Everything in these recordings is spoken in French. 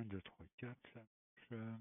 1, 2, 3, 4, ça marche.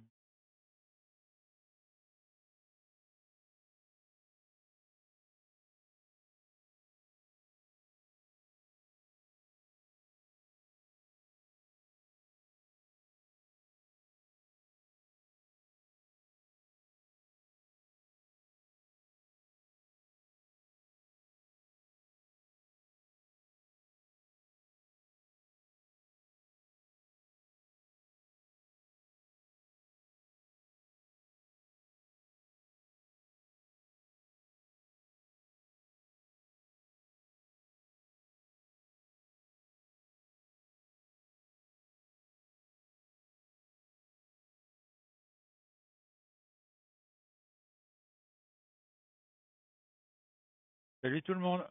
Salut tout le monde.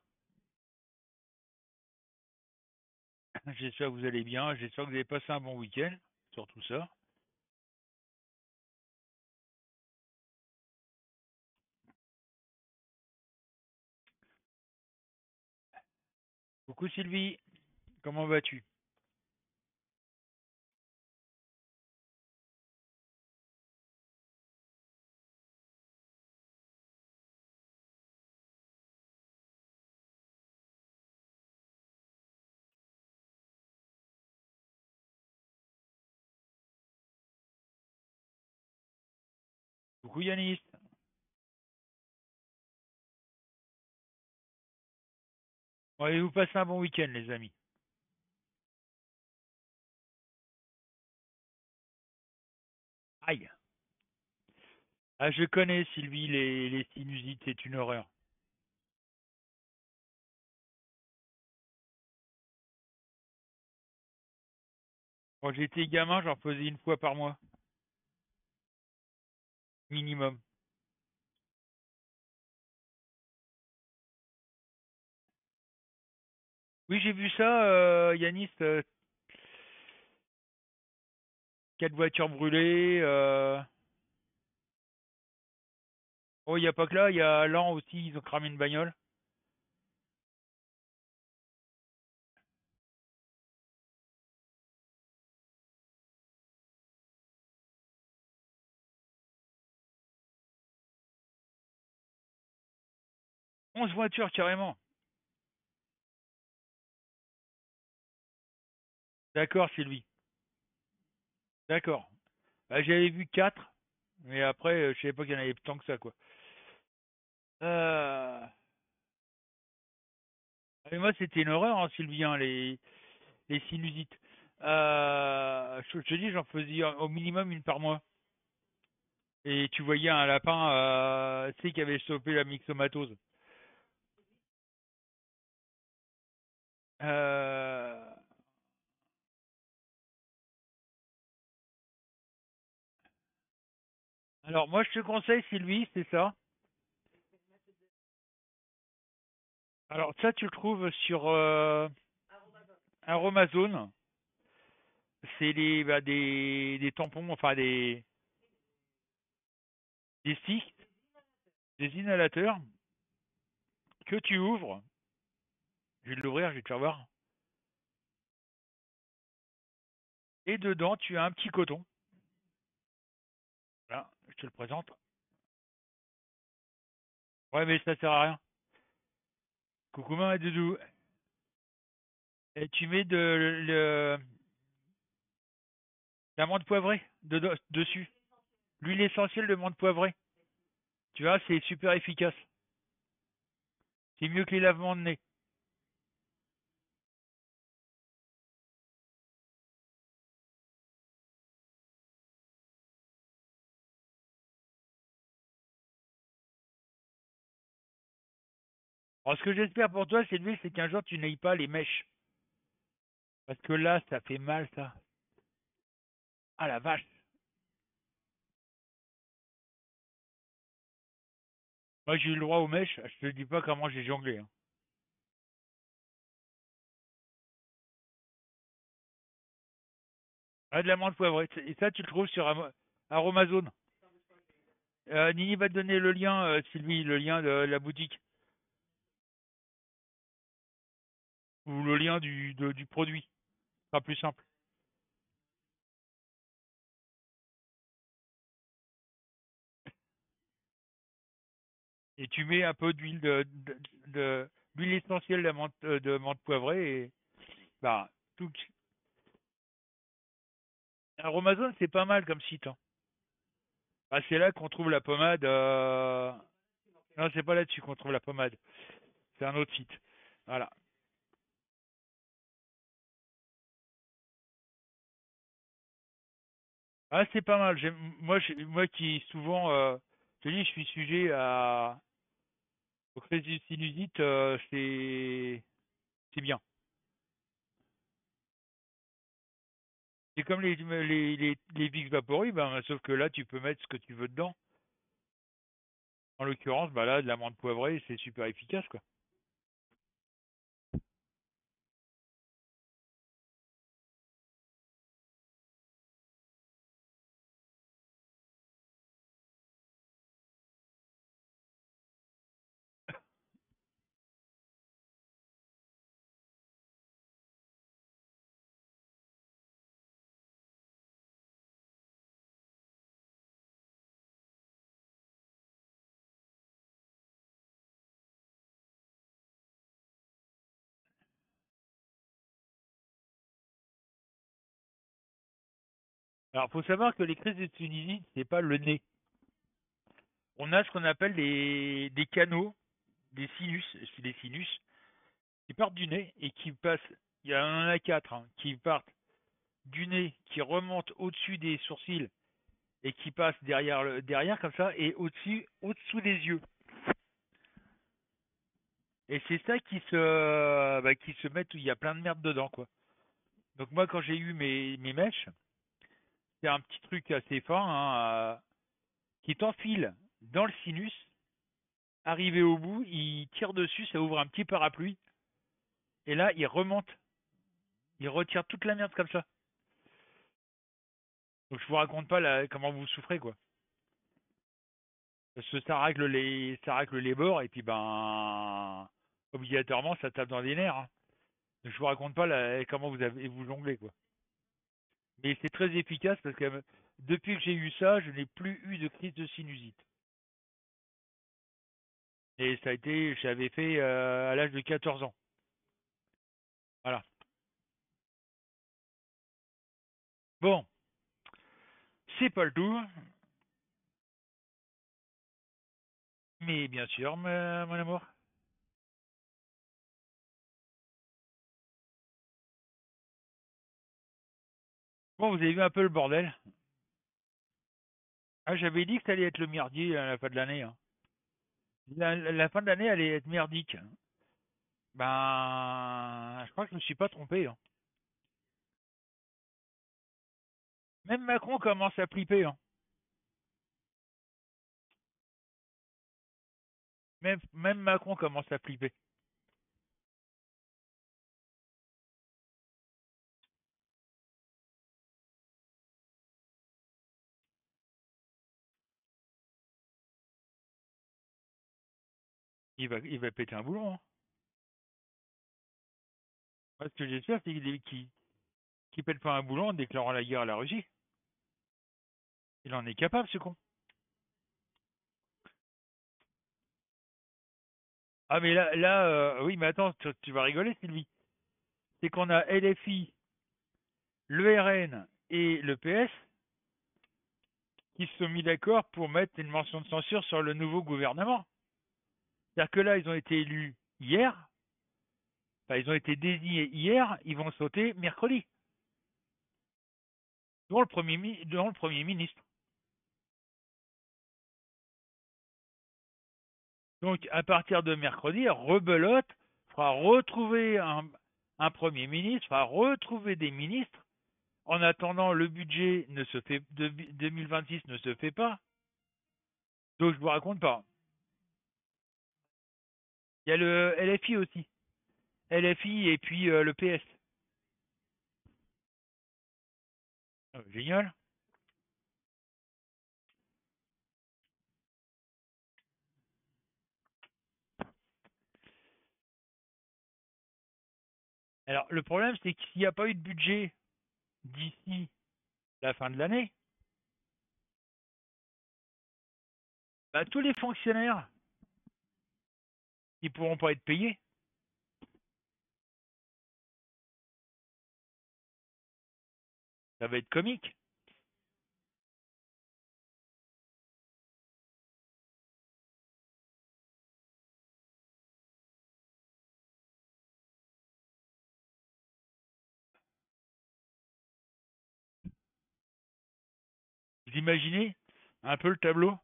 J'espère que vous allez bien. J'espère que vous avez passé un bon week-end. Surtout ça. Coucou Sylvie. Comment vas-tu? Coucou Yanis. Bon, allez vous passer un bon week-end les amis. Aïe. Ah je connais Sylvie, les sinusites, c'est une horreur. Quand j'étais gamin, j'en faisais une fois par mois. Minimum. Oui j'ai vu ça, Yanis. 4 voitures brûlées. Oh il n'y a pas que là, il y a Lan aussi, ils ont cramé une bagnole. Onze voitures carrément. D'accord Sylvie. D'accord. Bah, j'avais vu 4, mais après, je savais pas qu'il y en avait tant que ça, quoi. Euh... Et moi, c'était une horreur, hein, Sylvien, les sinusites. Je te dis, j'en faisais au minimum une par mois. Et tu voyais un lapin, tu sais, qui avait chopé la myxomatose. Euh... Alors, moi, je te conseille, Sylvie, c'est ça. Alors, ça, tu le trouves sur Aromazone. C'est des tampons, enfin des sticks, des inhalateurs que tu ouvres. Je vais l'ouvrir, je vais te faire voir. Et dedans, tu as un petit coton. Là, je te le présente. Ouais, mais ça sert à rien. Coucou maman et doudou. Et tu mets la menthe poivrée dessus. L'huile essentielle de menthe poivrée. Tu vois, c'est super efficace. C'est mieux que les lavements de nez. Alors, ce que j'espère pour toi, Sylvie, c'est qu'un jour, tu n'ailles pas les mèches. Parce que là, ça fait mal, ça. Ah la vache. Moi, j'ai eu le droit aux mèches. Je te dis pas comment j'ai jonglé, hein. Ah, de la menthe poivrée. Et ça, tu le trouves sur Aromazone. Nini va te donner le lien, Sylvie, le lien de la boutique. Ou le lien du produit. Ce sera plus simple. Et tu mets un peu d'huile d'huile essentielle de menthe poivrée et bah tout. Aromazone, c'est pas mal comme site, hein. Ah, c'est là qu'on trouve la pommade. Non, c'est pas là-dessus qu'on trouve la pommade. C'est un autre site. Voilà. Ah, c'est pas mal. Moi qui souvent, je te dis, je suis sujet aux crises de sinusite, c'est bien. C'est comme les Vicks Vaporub, ben, sauf que là, tu peux mettre ce que tu veux dedans. En l'occurrence, bah là, de l'amande poivrée, c'est super efficace, quoi. Alors, faut savoir que les crises de sinusite, c'est pas le nez. On a ce qu'on appelle des canaux, des sinus, c'est des sinus, qui partent du nez et qui passent, il y en a quatre, hein, qui partent du nez, qui remontent au-dessus des sourcils et qui passent derrière comme ça, et au-dessous des yeux. Et c'est ça qui se met où il y a plein de merde dedans, quoi. Donc moi, quand j'ai eu mes mèches, c'est un petit truc assez fin, hein, qui t'enfile dans le sinus. Arrivé au bout, il tire dessus, ça ouvre un petit parapluie, et là, il remonte, il retire toute la merde comme ça. Donc je vous raconte pas comment vous souffrez, quoi. Parce que ça règle les bords, et puis ben, obligatoirement, ça tape dans les nerfs, hein. Donc je vous raconte pas comment vous jonglez, quoi. Mais c'est très efficace parce que depuis que j'ai eu ça, je n'ai plus eu de crise de sinusite. Et j'avais fait à l'âge de 14 ans. Voilà. Bon, c'est pas le tout, mais bien sûr, mon amour. Bon, vous avez vu un peu le bordel. Ah, j'avais dit que ça allait être le merdier à la fin de l'année, hein. La fin de l'année allait être merdique. Ben, je crois que je me suis pas trompé, hein. Même Macron commence à flipper, hein. Même Macron commence à flipper. Il va péter un boulon, hein. Moi, ce que j'espère, c'est qu'il pète pas un boulon en déclarant la guerre à la Russie. Il en est capable, ce con. Ah, mais oui, mais attends, tu vas rigoler, Sylvie. C'est qu'on a LFI, le RN et le PS qui se sont mis d'accord pour mettre une mention de censure sur le nouveau gouvernement. C'est-à-dire que là, ils ont été élus hier, enfin, ils ont été désignés hier, ils vont sauter mercredi, dont le premier ministre. Donc, à partir de mercredi, rebelote fera retrouver un premier ministre, fera retrouver des ministres. En attendant, le budget ne se fait, de 2026 ne se fait pas. Donc, je vous raconte pas. Il y a le LFI aussi. LFI et puis le PS. Génial. Alors, le problème, c'est que s'il n'y a pas eu de budget d'ici la fin de l'année, bah, tous les fonctionnaires Ils pourront pas être payés. Ça va être comique. Vous imaginez un peu le tableau?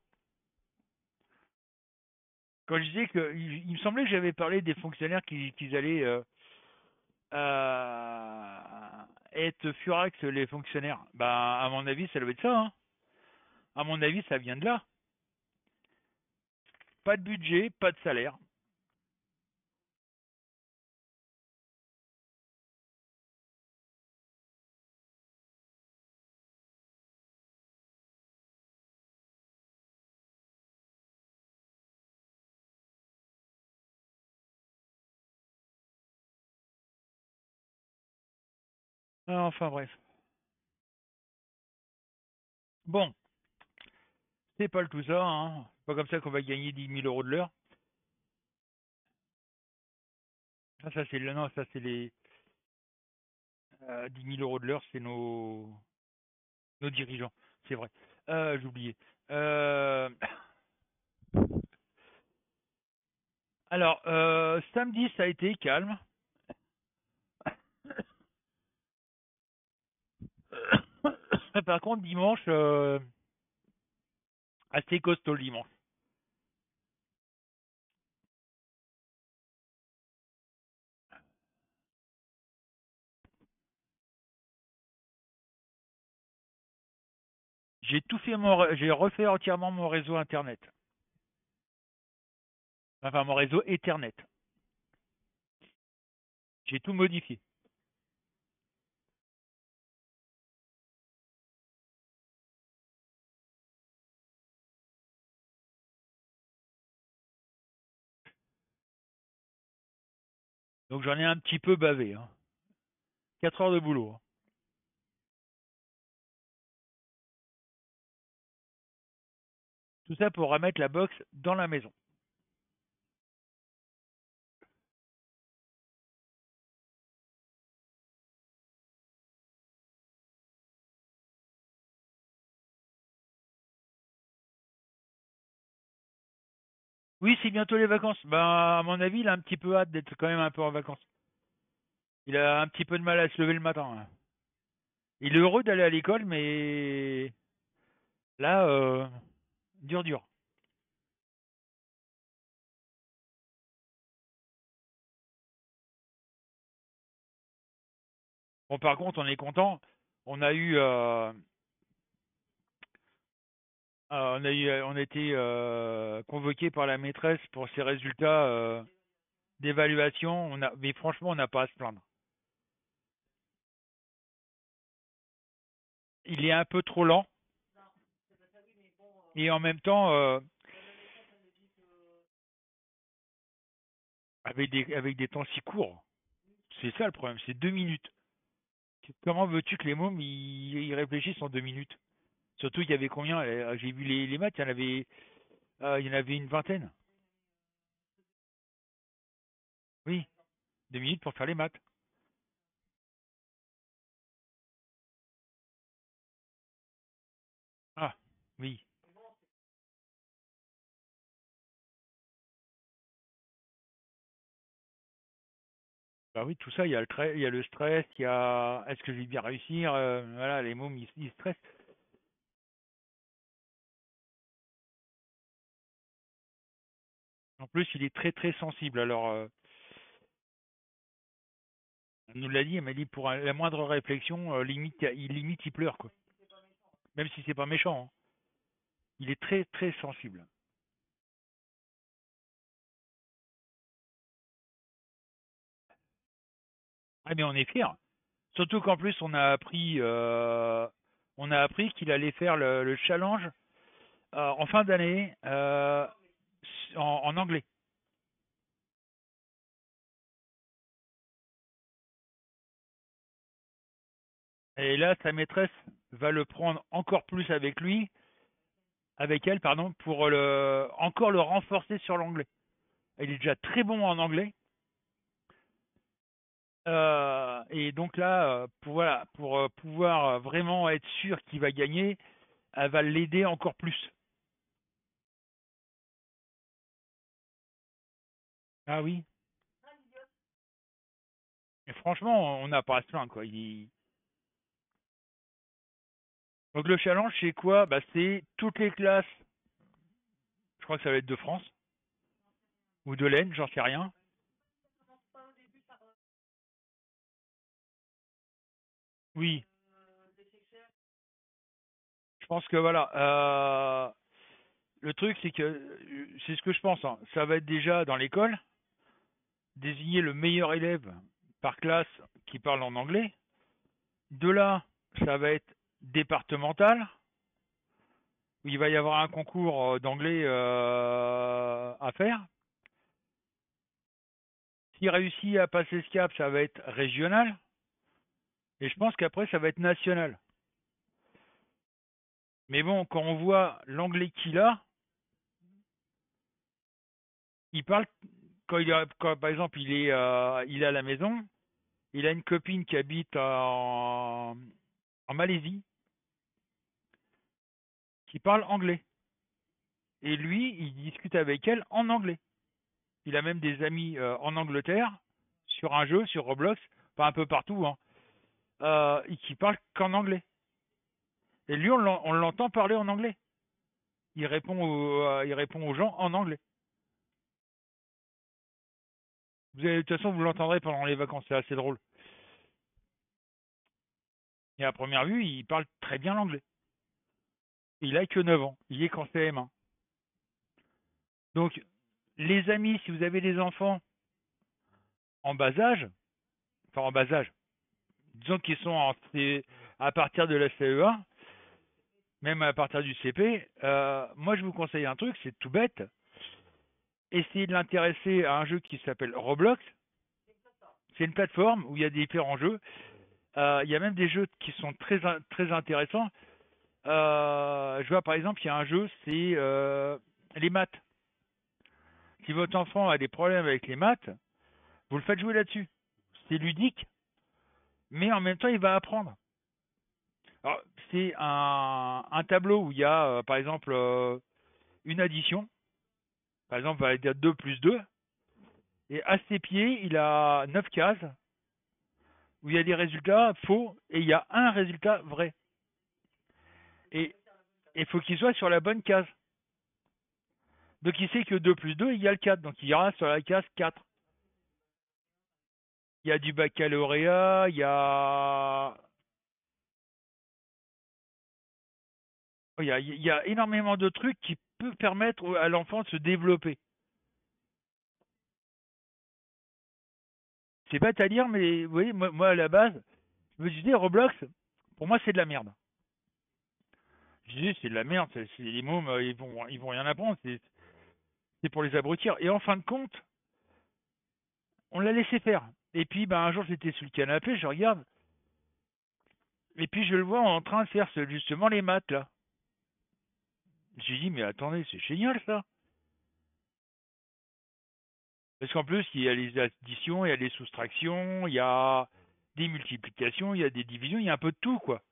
Quand je disais que, il me semblait que j'avais parlé des fonctionnaires qui allaient être furax, les fonctionnaires. Bah, à mon avis, ça doit être ça, hein. À mon avis, ça vient de là. Pas de budget, pas de salaire. Ah, enfin bref. Bon, c'est pas le tout ça, hein. C'est pas comme ça qu'on va gagner 10 000 € de l'heure. Ça c'est le, non, ça c'est les 10 000 € de l'heure, c'est nos dirigeants. C'est vrai. J'ai oublié. Euh, alors, samedi, ça a été calme. Par contre, dimanche, assez costaud le dimanche. J'ai refait entièrement mon réseau internet. Enfin, mon réseau Ethernet. J'ai tout modifié. Donc j'en ai un petit peu bavé, hein. 4 heures de boulot, hein. Tout ça pour remettre la box dans la maison. Oui, c'est bientôt les vacances. Ben, à mon avis, il a un petit peu hâte d'être quand même un peu en vacances. Il a un petit peu de mal à se lever le matin, hein. Il est heureux d'aller à l'école, mais là, dur, dur. Bon, par contre, on est content. On a eu, on a été convoqué par la maîtresse pour ses résultats d'évaluation. Mais franchement, on n'a pas à se plaindre. Il est un peu trop lent et en même temps, avec des temps si courts. C'est ça le problème, c'est 2 minutes. Comment veux-tu que les mômes ils réfléchissent en 2 minutes? Surtout qu'il y avait combien? J'ai vu les maths, il y en avait une vingtaine. Oui, 2 minutes pour faire les maths. Ah, oui. Bah oui, tout ça, il y a le stress, il y a est-ce que je vais bien réussir? Voilà, les mômes ils stressent. En plus, il est très très sensible. Alors, on nous l'a dit, elle m'a dit pour la moindre réflexion, limite il pleure quoi. Même si c'est pas méchant, hein. Il est très très sensible. Ah mais on est fiers. Surtout qu'en plus on a appris qu'il allait faire le challenge en fin d'année en anglais. Et là, sa maîtresse va le prendre encore plus avec elle, pardon, pour encore le renforcer sur l'anglais. Il est déjà très bon en anglais. Et donc là, voilà, pour pouvoir vraiment être sûr qu'il va gagner, elle va l'aider encore plus. Ah oui. Et franchement, on n'a pas à se plaindre, quoi. Donc le challenge, c'est quoi? Bah, c'est toutes les classes. Je crois que ça va être de France ou de l'Aisne, j'en sais rien. Oui, je pense que voilà. Le truc, c'est que c'est ce que je pense, hein. Ça va être déjà dans l'école, désigner le meilleur élève par classe qui parle en anglais. De là, ça va être départemental, où il va y avoir un concours d'anglais à faire. S'il réussit à passer ce cap, ça va être régional. Et je pense qu'après, ça va être national. Mais bon, quand on voit l'anglais qu'il a, il parle, quand, par exemple, il est à la maison, il a une copine qui habite en Malaisie, qui parle anglais. Et lui, il discute avec elle en anglais. Il a même des amis en Angleterre, sur un jeu, sur Roblox, pas un peu partout, hein, et qui parlent qu'en anglais. Et lui, on l'entend parler en anglais. Il répond aux gens en anglais. De toute façon, vous l'entendrez pendant les vacances, c'est assez drôle. Et à première vue, il parle très bien l'anglais. Il a que 9 ans, il est qu'en CM1. Donc, les amis, si vous avez des enfants en bas âge, enfin en bas âge, disons qu'ils sont à partir de la CE1, même à partir du CP, moi je vous conseille un truc, c'est tout bête. Essayez de l'intéresser à un jeu qui s'appelle Roblox. C'est une plateforme où il y a différents jeux. Il y a même des jeux qui sont très intéressants. Je vois par exemple, il y a un jeu, c'est les maths. Si votre enfant a des problèmes avec les maths, vous le faites jouer là-dessus. C'est ludique, mais en même temps, il va apprendre. Alors, c'est un tableau où il y a, par exemple, une addition. Par exemple, on va dire 2 plus 2. Et à ses pieds, il a 9 cases où il y a des résultats faux et il y a un résultat vrai. Et il faut qu'il soit sur la bonne case. Donc il sait que 2 plus 2, il y a le 4. Donc il ira sur la case 4. Il y a du baccalauréat, il y a énormément de trucs qui peuvent permettre à l'enfant de se développer. C'est bête à dire, mais vous voyez, moi à la base, je me disais Roblox, pour moi c'est de la merde. Je disais c'est de la merde, les mômes, ils vont rien apprendre, c'est pour les abrutir. Et en fin de compte, on l'a laissé faire. Et puis ben, un jour j'étais sur le canapé, je regarde, et puis je le vois en train de faire justement les maths là. J'ai dit mais attendez, c'est génial ça. Parce qu'en plus, il y a les additions, il y a les soustractions, il y a des multiplications, il y a des divisions, il y a un peu de tout, quoi.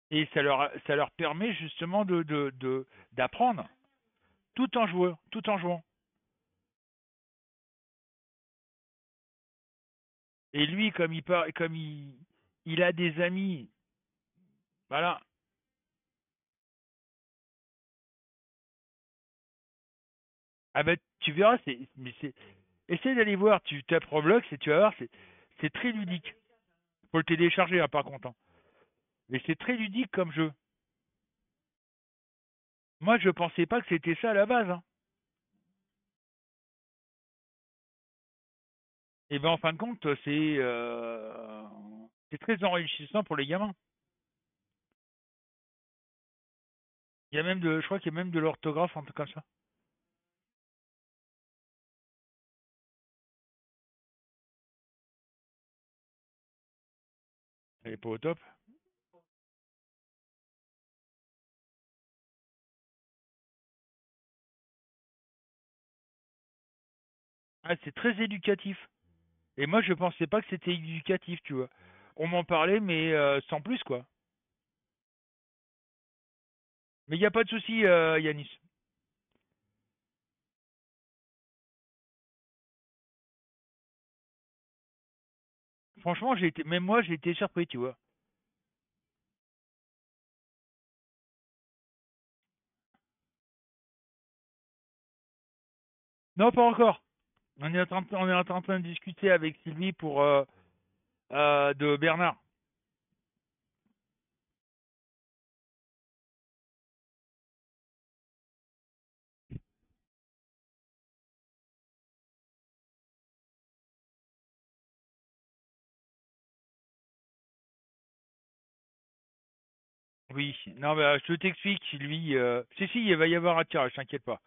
Et ça leur permet justement d'apprendre tout en jouant. Et lui, il a des amis, voilà. Ah ben, tu verras, essaie d'aller voir, tu tapes Roblox et tu vas voir, c'est très ludique. Faut le télécharger, hein, par contre, hein. Mais c'est très ludique comme jeu. Moi, je pensais pas que c'était ça à la base, hein. Et ben en fin de compte, c'est très enrichissant pour les gamins. Je crois qu'il y a même de l'orthographe, un truc comme ça. Elle est pas au top. Ah, c'est très éducatif. Et moi, je pensais pas que c'était éducatif, tu vois. On m'en parlait, mais sans plus, quoi. Mais il n'y a pas de souci, Yanis. Franchement, même moi, j'ai été surpris, tu vois. Non, pas encore. On est en train de discuter avec Sylvie pour de Bernard. Oui. Non, mais je t'explique, Sylvie. Si, si, il va y avoir un tirage, t'inquiète pas.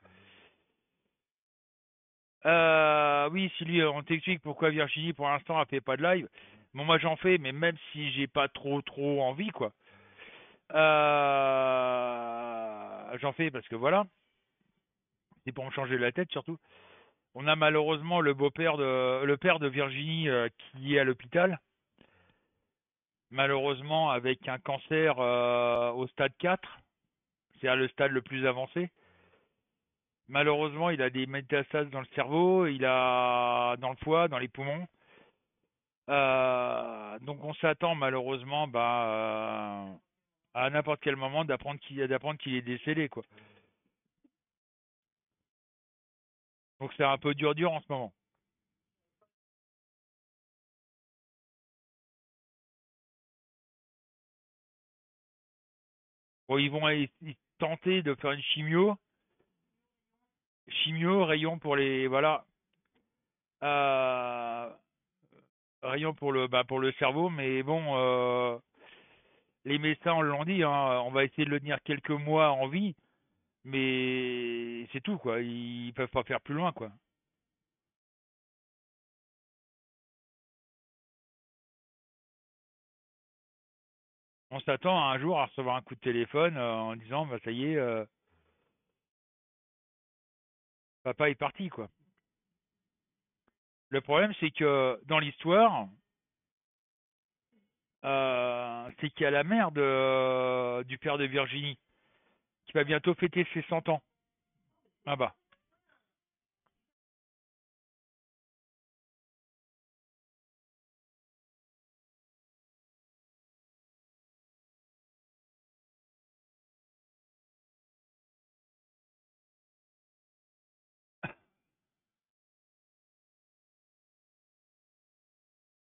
Oui, Sylvie, on t'explique pourquoi Virginie, pour l'instant, elle fait pas de live. Bon, moi, j'en fais, mais même si j'ai pas trop envie, quoi. J'en fais parce que voilà, c'est pour me changer la tête surtout. On a malheureusement le père de Virginie qui est à l'hôpital, malheureusement avec un cancer au stade 4, c'est le stade le plus avancé. Malheureusement, il a des métastases dans le cerveau, il a dans le foie, dans les poumons. Donc on s'attend malheureusement à n'importe quel moment d'apprendre qu'il est décédé, quoi. Donc c'est un peu dur en ce moment. Bon, ils vont tenter de faire une chimio, rayon pour les voilà, euh, rayon pour le cerveau, mais bon, les médecins l'ont dit, hein, on va essayer de le tenir quelques mois en vie, mais c'est tout quoi, ils peuvent pas faire plus loin quoi. On s'attend à un jour à recevoir un coup de téléphone en disant bah ça y est, papa est parti quoi. Le problème c'est que dans l'histoire, c'est qu'il y a la mère du père de Virginie qui va bientôt fêter ses 100 ans. Ah bah.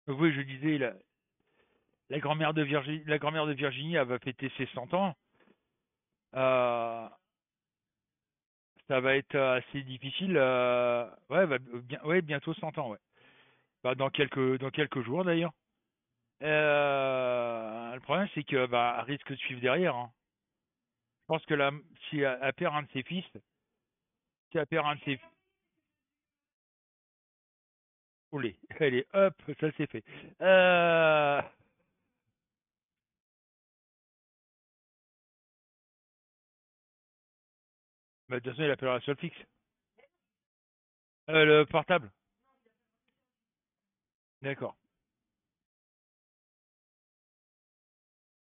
Donc oui, je disais, la grand-mère de Virginie, elle va fêter ses 100 ans. Euh, Ça va être assez difficile. Ouais, ouais, bientôt 100 ans, ouais. Bah, dans quelques jours d'ailleurs. Le problème, c'est que bah, elle risque de suivre derrière, hein. Je pense que là, si elle perd un de ses fils, si elle perd un de ses, Oulé, allez, hop, ça c'est fait. Bah, de toute façon, il appellera sur le fixe. Le portable. D'accord.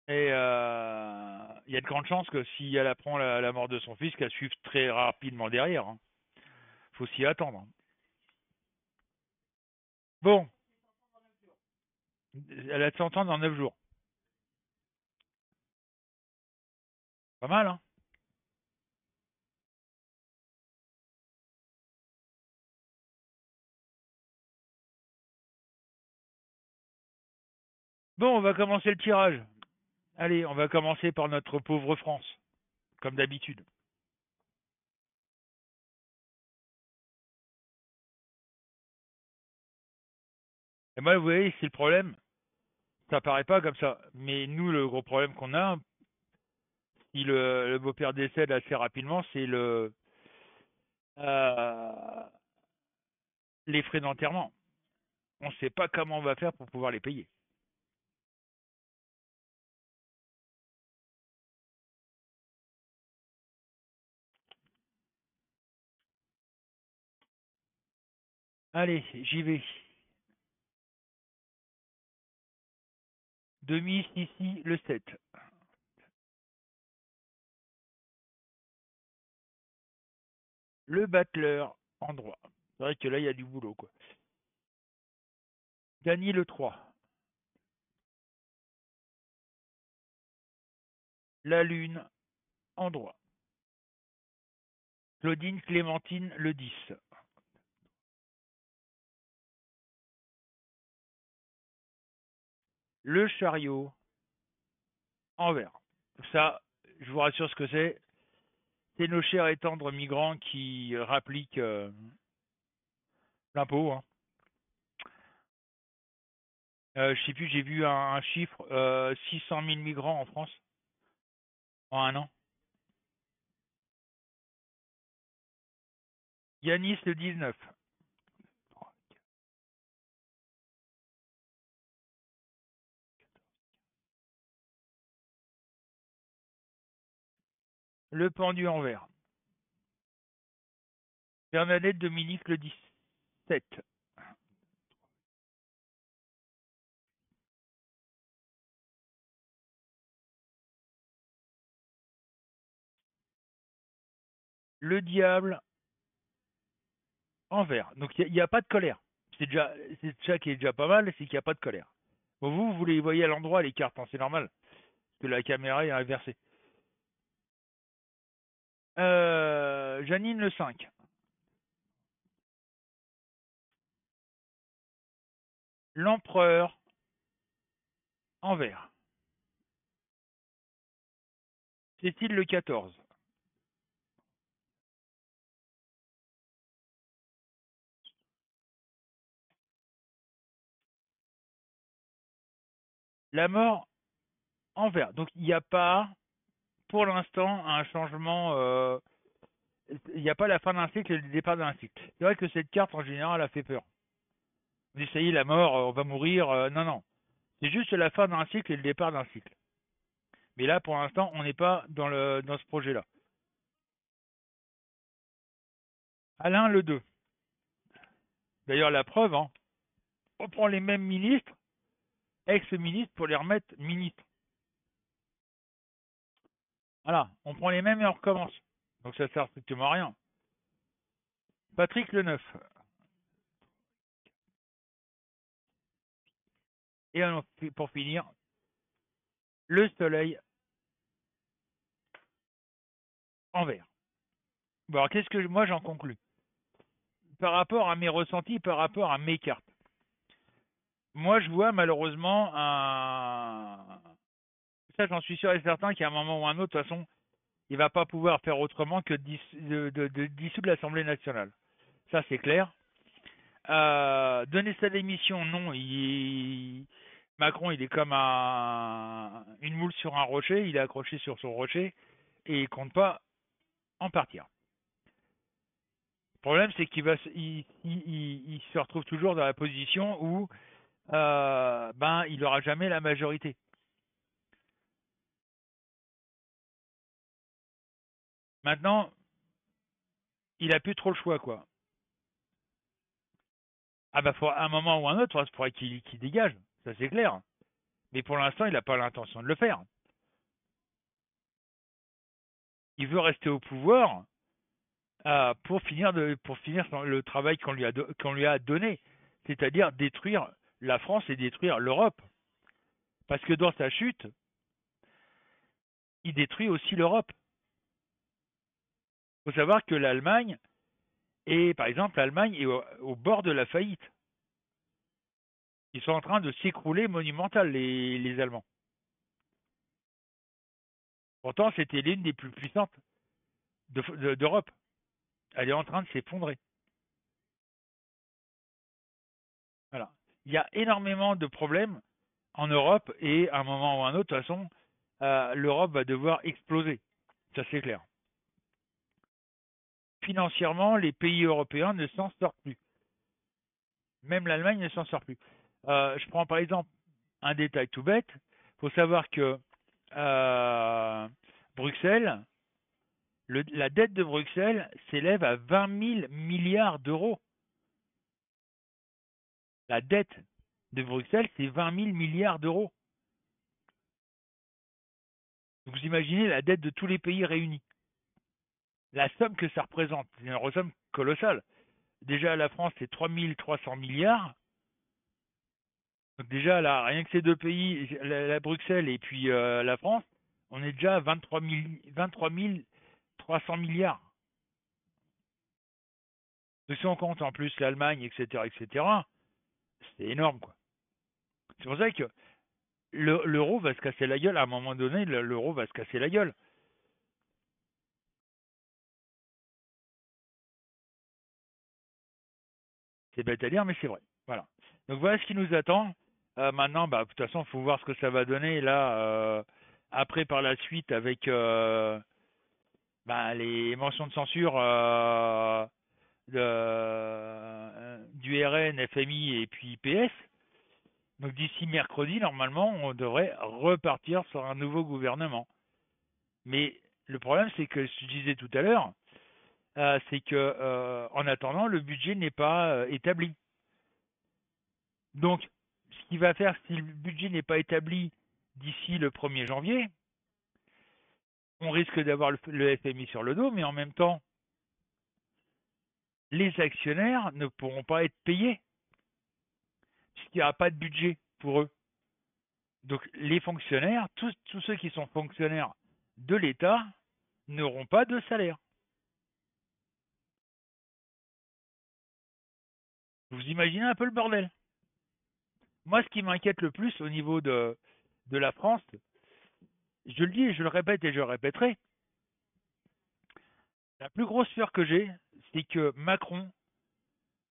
Et il y a de grandes chances que si elle apprend la mort de son fils, qu'elle suive très rapidement derrière, hein. Faut s'y attendre, hein. Bon, elle a 100 ans dans 9 jours. Pas mal, hein. Bon, on va commencer le tirage. Allez, on va commencer par notre pauvre France, comme d'habitude. Et moi, vous voyez, c'est le problème. Ça paraît pas comme ça. Mais nous, le gros problème qu'on a, si le beau-père décède assez rapidement, c'est euh, les frais d'enterrement. On ne sait pas comment on va faire pour pouvoir les payer. Allez, j'y vais. Demi, ici, le 7. Le battleur en droit. C'est vrai que là, il y a du boulot, quoi. Dany le 3. La lune en droit. Claudine Clémentine le 10. Le chariot en vert. Ça, je vous rassure ce que c'est. C'est nos chers et tendres migrants qui rappliquent l'impôt. Hein. Je sais plus, j'ai vu un chiffre 600 000 migrants en France en un an. Yanis le 19. Le pendu en vert. Bernadette Dominique le 17. Le diable en vert. Donc il n'y a, pas de colère. C'est déjà qui est déjà pas mal, c'est qu'il n'y a pas de colère. Bon, vous les voyez à l'endroit, les cartes, hein, c'est normal, parce que la caméra est inversée. Janine le 5. L'empereur en vert. Cécile le 14. La mort en vert. Donc il n'y a pas, pour l'instant, un changement. Il n'y a pas la fin d'un cycle et le départ d'un cycle. C'est vrai que cette carte, en général, a fait peur. On dit, ça y est, la mort, on va mourir. Non, non. C'est juste la fin d'un cycle et le départ d'un cycle. Mais là, pour l'instant, on n'est pas dans ce projet-là. Alain le 2. D'ailleurs, la preuve, hein, on prend les mêmes ministres, ex-ministres, pour les remettre ministres. Voilà, on prend les mêmes et on recommence. Donc ça sert strictement à rien. Patrick le 9. Et pour finir, le soleil en vert. Bon, alors qu'est-ce que moi j'en conclus? Par rapport à mes ressentis, par rapport à mes cartes. Moi je vois malheureusement un... Ça j'en suis sûr et certain qu'à un moment ou un autre, de toute façon, il va pas pouvoir faire autrement que de dissoudre l'Assemblée nationale. Ça c'est clair. Donner sa démission, non. Macron, il est comme une moule sur un rocher. Il est accroché sur son rocher et il compte pas en partir. Le problème, c'est il se retrouve toujours dans la position où il n'aura jamais la majorité. Maintenant, il a plus trop le choix, quoi. Ah bah, à un moment ou un autre, il faudrait qu'il dégage. Ça, c'est clair. Mais pour l'instant, il n'a pas l'intention de le faire. Il veut rester au pouvoir pour finir le travail qu'on lui a donné, c'est-à-dire détruire la France et détruire l'Europe. Parce que dans sa chute, il détruit aussi l'Europe. Il faut savoir que par exemple, l'Allemagne est au bord de la faillite. Ils sont en train de s'écrouler monumental, les Allemands. Pourtant, c'était l'une des plus puissantes d'Europe. Elle est en train de s'effondrer. Voilà. Il y a énormément de problèmes en Europe et à un moment ou à un autre, de toute façon, l'Europe va devoir exploser. Ça, c'est clair. Financièrement, les pays européens ne s'en sortent plus. Même l'Allemagne ne s'en sort plus. Je prends par exemple un détail tout bête. Il faut savoir que Bruxelles, la dette de Bruxelles s'élève à 20 000 milliards d'euros. La dette de Bruxelles, c'est 20 000 milliards d'euros. Donc vous imaginez la dette de tous les pays réunis. La somme que ça représente, c'est une somme colossale. Déjà, la France, c'est 3 300 milliards. Donc déjà, là, rien que ces deux pays, la Bruxelles et puis la France, on est déjà à 23 300 milliards. Donc si on compte en plus l'Allemagne, etc., c'est énorme, quoi. C'est pour ça que l'euro va se casser la gueule. À un moment donné, l'euro va se casser la gueule. C'est bête à dire, mais c'est vrai. Voilà. Donc voilà ce qui nous attend. Maintenant, bah, de toute façon, il faut voir ce que ça va donner là. Après, par la suite, avec bah, les mentions de censure du RN, FMI et puis PS. Donc d'ici mercredi, normalement, on devrait repartir sur un nouveau gouvernement. Mais le problème, c'est que je disais tout à l'heure, c'est que en attendant, le budget n'est pas établi. Donc, ce qui va faire, si le budget n'est pas établi d'ici le 1er janvier, on risque d'avoir le FMI sur le dos, mais en même temps, les actionnaires ne pourront pas être payés, puisqu'il n'y aura pas de budget pour eux. Donc, les fonctionnaires, tous ceux qui sont fonctionnaires de l'État, n'auront pas de salaire. Vous imaginez un peu le bordel. Moi, ce qui m'inquiète le plus au niveau de la France, je le dis et je le répète et je le répéterai, la plus grosse peur que j'ai, c'est que Macron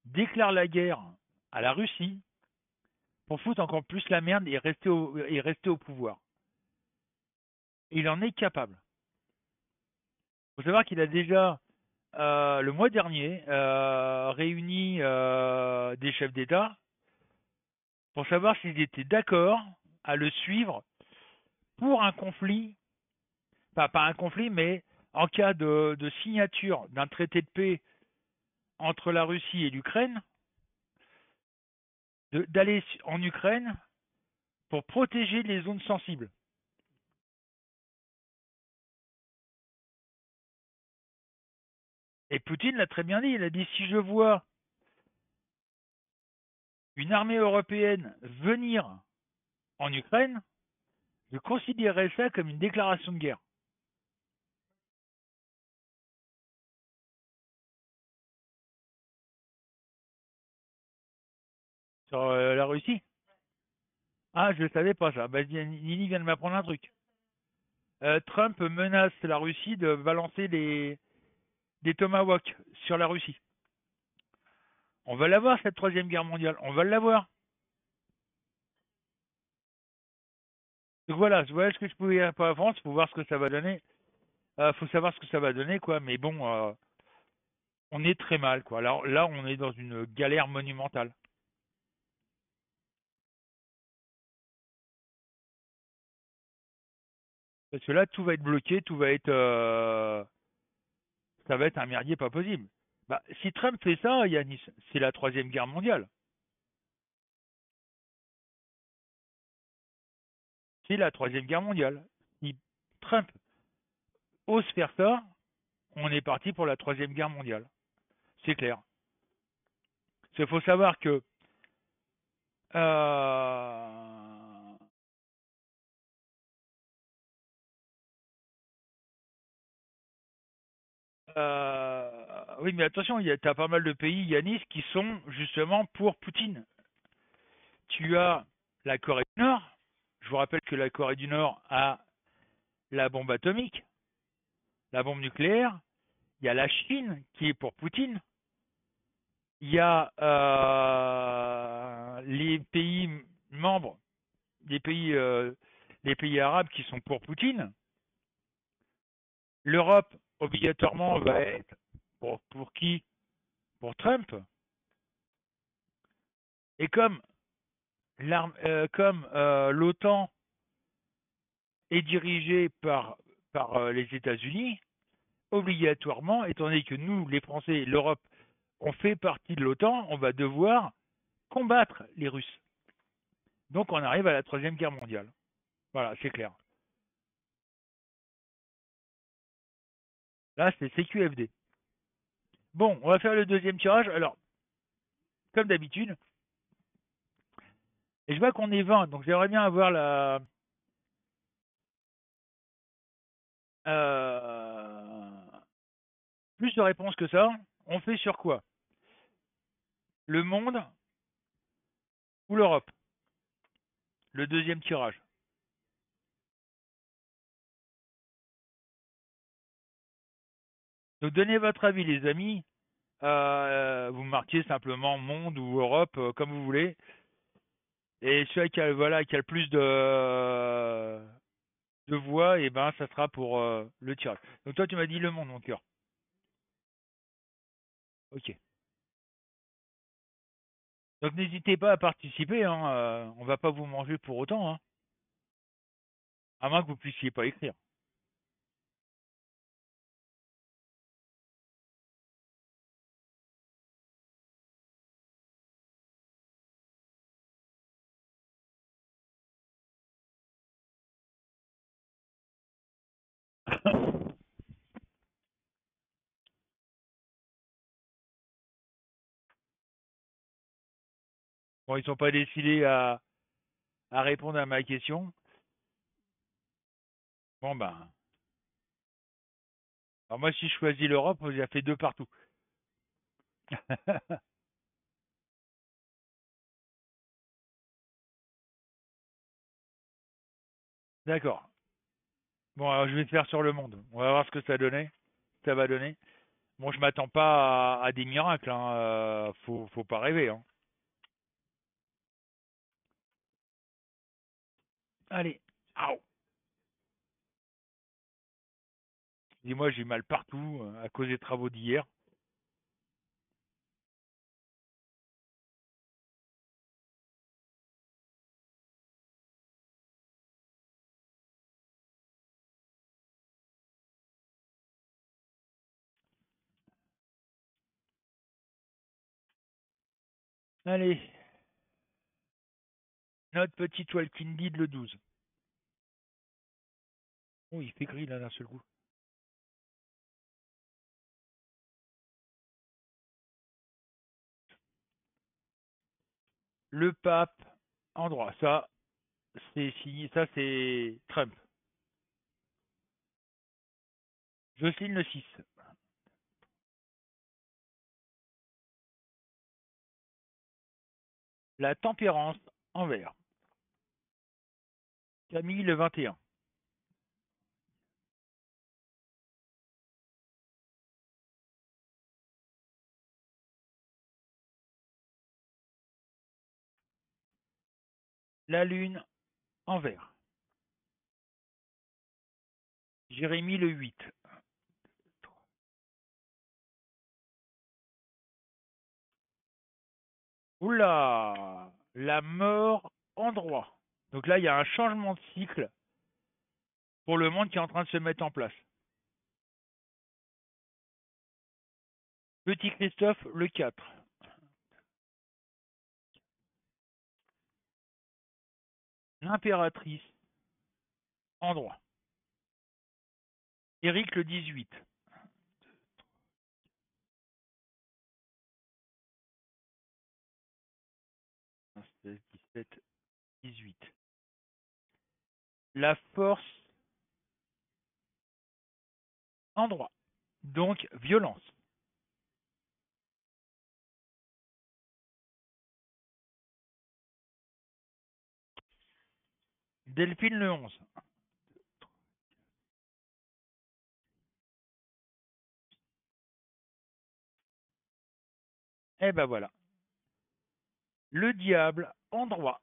déclare la guerre à la Russie pour foutre encore plus la merde et rester au pouvoir. Et il en est capable. Il faut savoir qu'il a déjà, le mois dernier, réuni des chefs d'État pour savoir s'ils étaient d'accord à le suivre pour un conflit, enfin pas un conflit, mais en cas de signature d'un traité de paix entre la Russie et l'Ukraine, d'aller en Ukraine pour protéger les zones sensibles. Et Poutine l'a très bien dit, il a dit si je vois une armée européenne venir en Ukraine, je considérerais ça comme une déclaration de guerre. Sur la Russie. Ah, je ne savais pas ça. Bah, Nini vient de m'apprendre un truc. Trump menace la Russie de balancer des Tomahawks sur la Russie. On va l'avoir, cette troisième guerre mondiale. On va l'avoir. Donc voilà ce que je pouvais dire pour la France. Faut voir ce que ça va donner. Faut savoir ce que ça va donner, quoi. Mais bon, on est très mal, quoi. Alors là, on est dans une galère monumentale. Parce que là, tout va être bloqué, ça va être un merdier pas possible. Bah, si Trump fait ça, Yanis, c'est la troisième guerre mondiale. C'est la troisième guerre mondiale. Si Trump ose faire ça, on est parti pour la troisième guerre mondiale. C'est clair. Il faut savoir que euh, oui, mais attention, tu as pas mal de pays, Yanis, qui sont justement pour Poutine. Tu as la Corée du Nord. Je vous rappelle que la Corée du Nord a la bombe atomique, la bombe nucléaire. Il y a la Chine qui est pour Poutine. Il y a les pays membres, les pays arabes qui sont pour Poutine. L'Europe, obligatoirement, va être pour qui? Pour Trump. Et comme l'OTAN est dirigée par les États-Unis, obligatoirement, étant donné que nous, les Français, l'Europe, on fait partie de l'OTAN, on va devoir combattre les Russes. Donc on arrive à la Troisième Guerre mondiale. Voilà, c'est clair. Là, c'est CQFD. Bon, on va faire le deuxième tirage. Alors, comme d'habitude, et je vois qu'on est 20, donc j'aimerais bien avoir la... euh, plus de réponses que ça. On fait sur quoi? Le monde ou l'Europe? Le deuxième tirage. Donc donnez votre avis, les amis. Vous marquez simplement monde ou Europe, comme vous voulez. Et celui qui a, voilà, qui a le plus de voix, et ben ça sera pour le tirage. Donc toi tu m'as dit le monde, mon cœur. Ok. Donc n'hésitez pas à participer, hein, on va pas vous manger pour autant, hein, à moins que vous puissiez pas écrire. Bon, ils sont pas décidés à répondre à ma question. Bon ben, alors moi si je choisis l'Europe, j'ai fait deux partout. D'accord. Bon, alors je vais faire sur le monde. On va voir ce que ça va donner. Bon, je m'attends pas à des miracles, hein. Faut pas rêver, hein. Allez. Au. Dis-moi, j'ai mal partout à cause des travaux d'hier. Allez, notre petit Walking Dead le 12. Oh, il fait gris là d'un seul coup. Le pape en droit. Ça, c'est signé. Ça, c'est Trump. Je signe le 6. La tempérance en vert. Camille le 21. La lune en vert. Jérémie le 8. Oula, la mort en droit. Donc là, il y a un changement de cycle pour le monde qui est en train de se mettre en place. Petit Christophe, le 4. L'impératrice, en droit. Éric, le 18. 16, 17, 18. La force, en droit. Donc, violence. Delphine, le 11. Eh ben voilà. Le diable, en droit.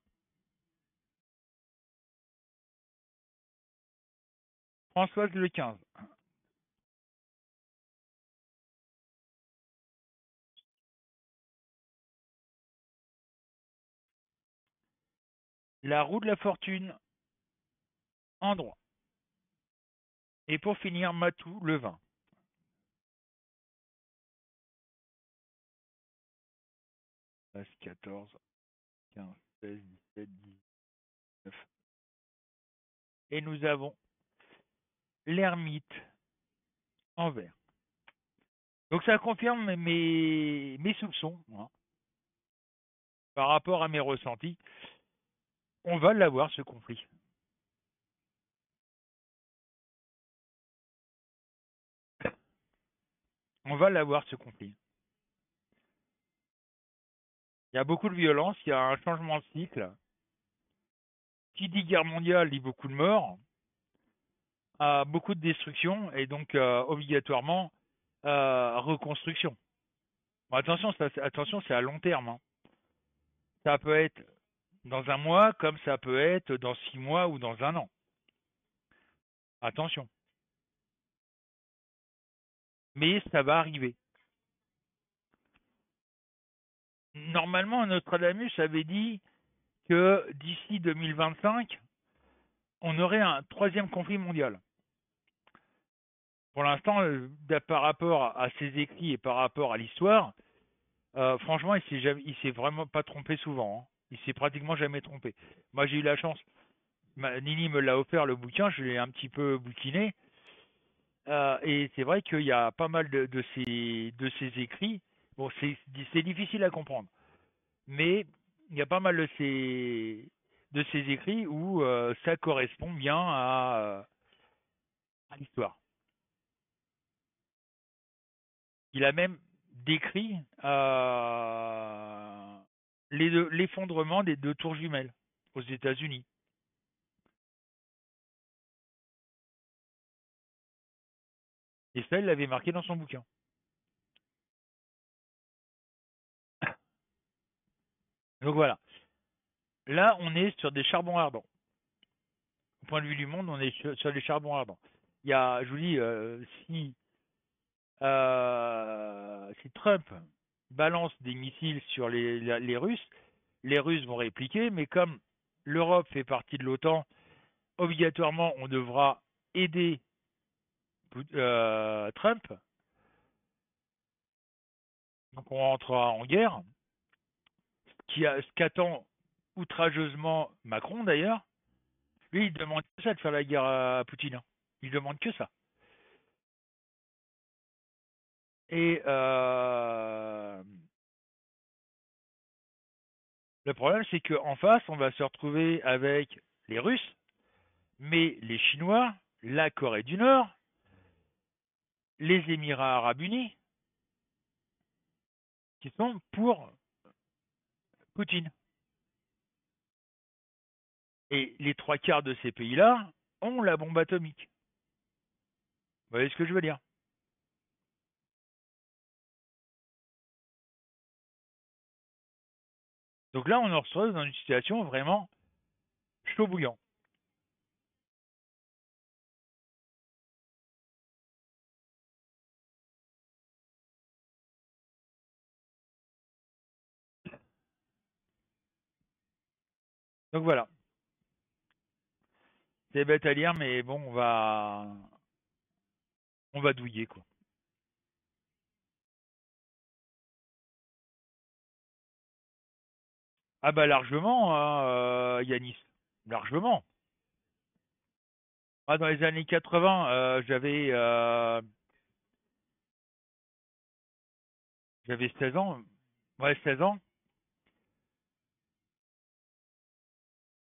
Françoise, le 15. La roue de la fortune, en droit. Et pour finir, Matou, le 20. 14. 15, 16, 17, 19. Et nous avons l'ermite en vert. Donc ça confirme mes soupçons, hein, par rapport à mes ressentis. On va l'avoir, ce conflit. On va l'avoir, ce conflit. Il y a beaucoup de violence, il y a un changement de cycle. Qui dit guerre mondiale dit beaucoup de morts, beaucoup de destruction et donc obligatoirement reconstruction. Bon, attention, c'est à long terme, hein. Ça peut être dans un mois comme ça peut être dans 6 mois ou dans un an. Attention. Mais ça va arriver. Normalement, Nostradamus avait dit que d'ici 2025, on aurait un troisième conflit mondial. Pour l'instant, par rapport à ses écrits et par rapport à l'histoire, franchement, il s'est vraiment pas trompé souvent, hein. Il s'est pratiquement jamais trompé. Moi, j'ai eu la chance. Nini me l'a offert le bouquin, je l'ai un petit peu bouquiné. Et c'est vrai qu'il y a pas mal de ces écrits. Bon, c'est difficile à comprendre, mais il y a pas mal de ces écrits où ça correspond bien à l'histoire. Il a même décrit l'effondrement des deux tours jumelles aux États-Unis. Et ça, il l'avait marqué dans son bouquin. Donc voilà. Là, on est sur des charbons ardents. Au point de vue du monde, on est sur des charbons ardents. Il y a, je vous dis, si Trump balance des missiles sur les Russes, les Russes vont répliquer, mais comme l'Europe fait partie de l'OTAN, obligatoirement, on devra aider Trump. Donc on rentrera en guerre, ce qu'attend outrageusement Macron d'ailleurs. Lui, il demande que ça de faire la guerre à Poutine, hein. Il demande que ça. Et le problème, c'est qu'en face, on va se retrouver avec les Russes, mais les Chinois, la Corée du Nord, les Émirats arabes unis, qui sont pour Poutine. Et les trois quarts de ces pays-là ont la bombe atomique. Vous voyez ce que je veux dire? Donc là, on se retrouve dans une situation vraiment chaud bouillant. Donc voilà, c'est bête à lire, mais bon, on va douiller quoi. Ah bah largement, hein, Yanis, largement. Ah, dans les années 80, j'avais 16 ans, ouais 16 ans,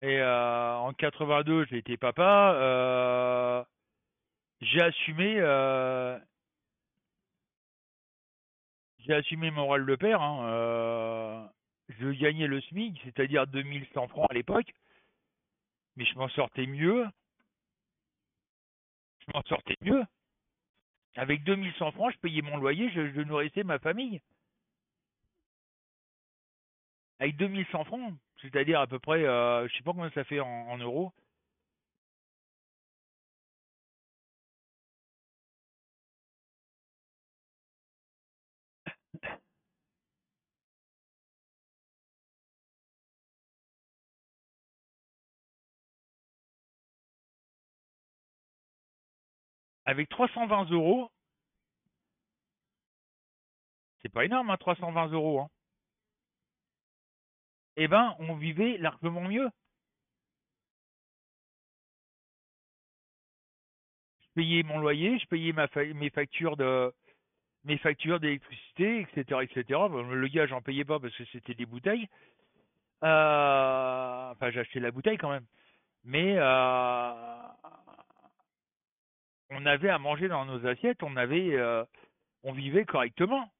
et en 82 j'ai été papa. J'ai assumé, euh, j'ai assumé mon rôle de père, hein. Je gagnais le SMIC, c'est-à-dire 2100 francs à l'époque, mais je m'en sortais mieux. Je m'en sortais mieux. Avec 2100 francs, je payais mon loyer, je nourrissais ma famille. Avec 2100 francs, c'est-à-dire à peu près, je sais pas combien ça fait en euros. Avec 320 euros, c'est pas énorme, hein, 320 euros, hein. eh ben, on vivait largement mieux. Je payais mon loyer, je payais mes factures d'électricité, etc., etc. Bon, le gaz, j'en payais pas parce que c'était des bouteilles. Enfin, j'ai acheté la bouteille quand même. Mais on avait à manger dans nos assiettes, on vivait correctement.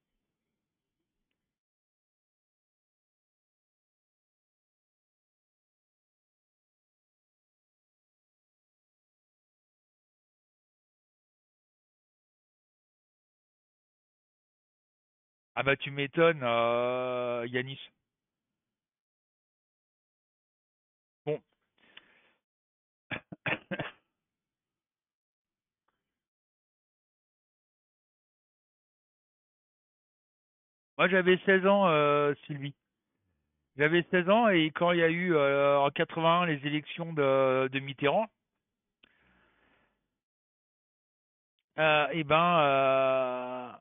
Ah bah tu m'étonnes, Yanis. Bon, moi j'avais 16 ans, Sylvie. J'avais 16 ans et quand il y a eu en 81 les élections de Mitterrand, et ben,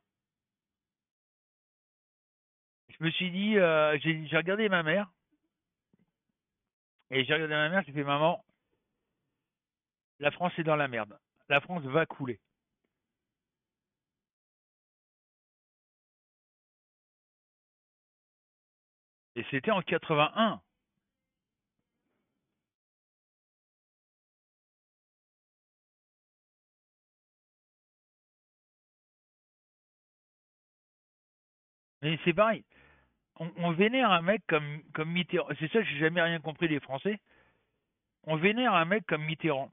je me suis dit, j'ai regardé ma mère et j'ai regardé ma mère, j'ai fait maman, la France est dans la merde, la France va couler. Et c'était en 81. Mais c'est pareil, on vénère un mec comme Mitterrand. C'est ça, j'ai jamais rien compris des Français. On vénère un mec comme Mitterrand.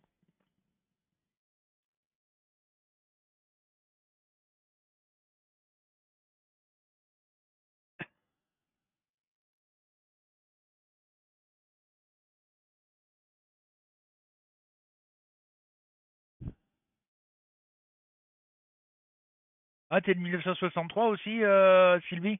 Ah, t'es de 1963 aussi, Sylvie?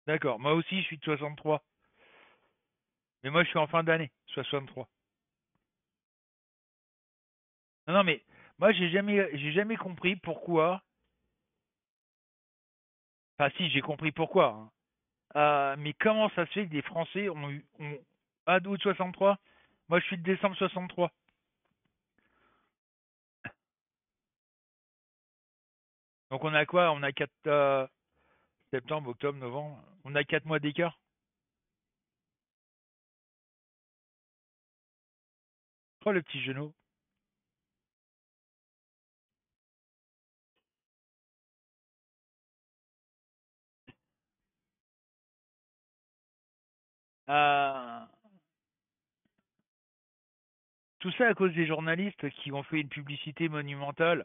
D'accord, moi aussi je suis de 63. Mais moi je suis en fin d'année, 63. Non, non, mais moi j'ai jamais compris pourquoi. Enfin, si, j'ai compris pourquoi, hein. Mais comment ça se fait que des Français ah, d'août 63? Moi je suis de décembre 63. Donc on a quoi? On a 4 septembre, octobre, novembre. On a 4 mois d'écart. Oh le petit genou. Euh, Tout ça à cause des journalistes qui ont fait une publicité monumentale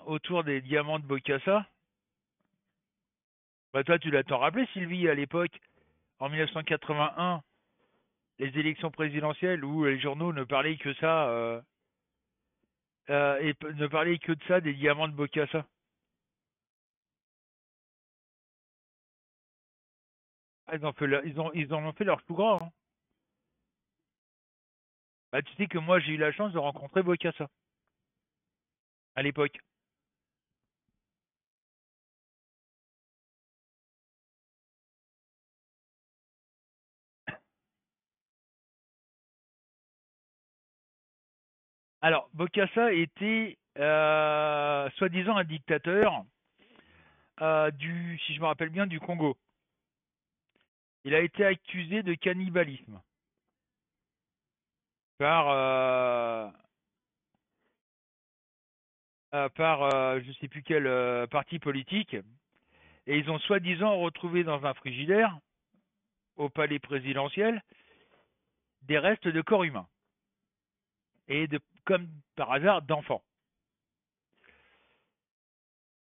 autour des diamants de Bokassa. Bah toi, tu l'as t'en rappelé, Sylvie, à l'époque, en 1981, les élections présidentielles où les journaux ne parlaient que ça, ne parlaient que de ça, des diamants de Bokassa. Ah, ils en ont fait leur plus grand, hein. Bah, tu sais que moi, j'ai eu la chance de rencontrer Bokassa à l'époque. Alors, Bokassa était soi-disant un dictateur si je me rappelle bien, du Congo. Il a été accusé de cannibalisme par, je sais plus quel parti politique, et ils ont soi-disant retrouvé dans un frigidaire, au palais présidentiel, des restes de corps humains, et comme par hasard, d'enfants.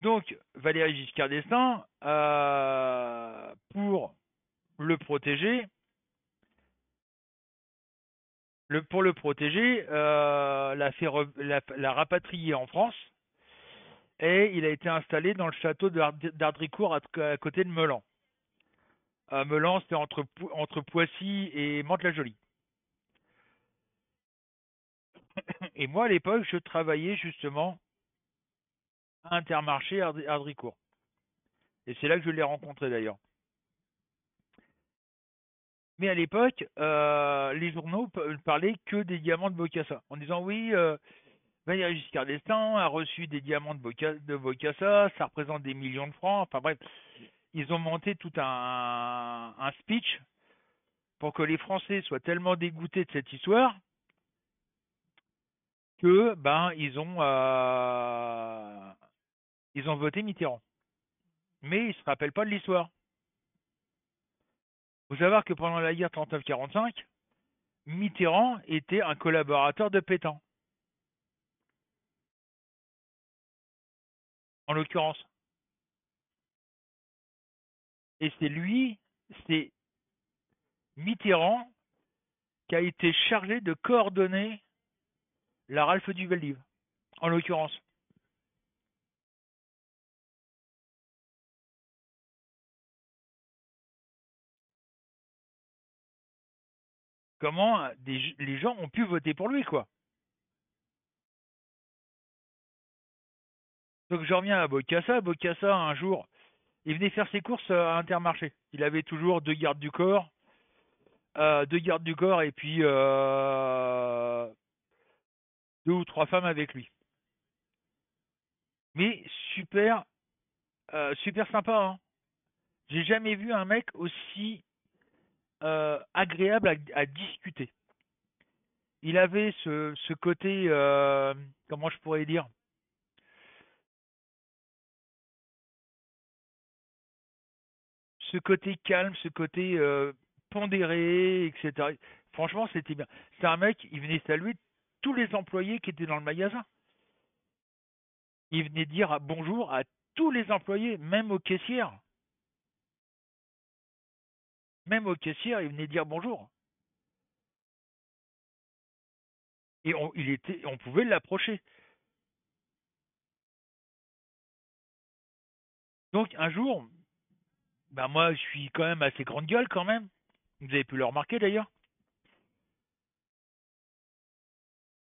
Donc, Valéry Giscard d'Estaing, pour le protéger, pour le protéger, l'a rapatrié en France et il a été installé dans le château d'Ardricourt à côté de Melan. Melan, c'était entre Poissy et Mantes-la-Jolie. Et moi, à l'époque, je travaillais justement à Intermarché Ardricourt. Et c'est là que je l'ai rencontré d'ailleurs. Mais à l'époque, les journaux parlaient que des diamants de Bocassa, en disant oui, Valéry Giscard d'Estaing a reçu des diamants de Bocassa, ça représente des millions de francs. Enfin bref, ils ont monté tout un speech pour que les Français soient tellement dégoûtés de cette histoire que ils ont voté Mitterrand. Mais ils ne se rappellent pas de l'histoire. Il faut savoir que pendant la guerre 39-45, Mitterrand était un collaborateur de Pétain, en l'occurrence. Et c'est Mitterrand qui a été chargé de coordonner la Ralph du Veldiv, en l'occurrence. Comment les gens ont pu voter pour lui, quoi. Donc je reviens à Bocassa. Bocassa, un jour, il venait faire ses courses à Intermarché. Il avait toujours deux gardes du corps et puis deux ou trois femmes avec lui. Mais super sympa. Hein. J'ai jamais vu un mec aussi agréable à discuter. Il avait ce côté, comment je pourrais dire, ce côté calme, ce côté pondéré, etc. Franchement, c'était bien. C'est un mec, il venait saluer tous les employés qui étaient dans le magasin. Il venait dire bonjour à tous les employés, même aux caissières. Même aux caissières, il venait dire bonjour. Et on pouvait l'approcher. Donc un jour, bah moi je suis quand même assez grande gueule quand même. Vous avez pu le remarquer d'ailleurs.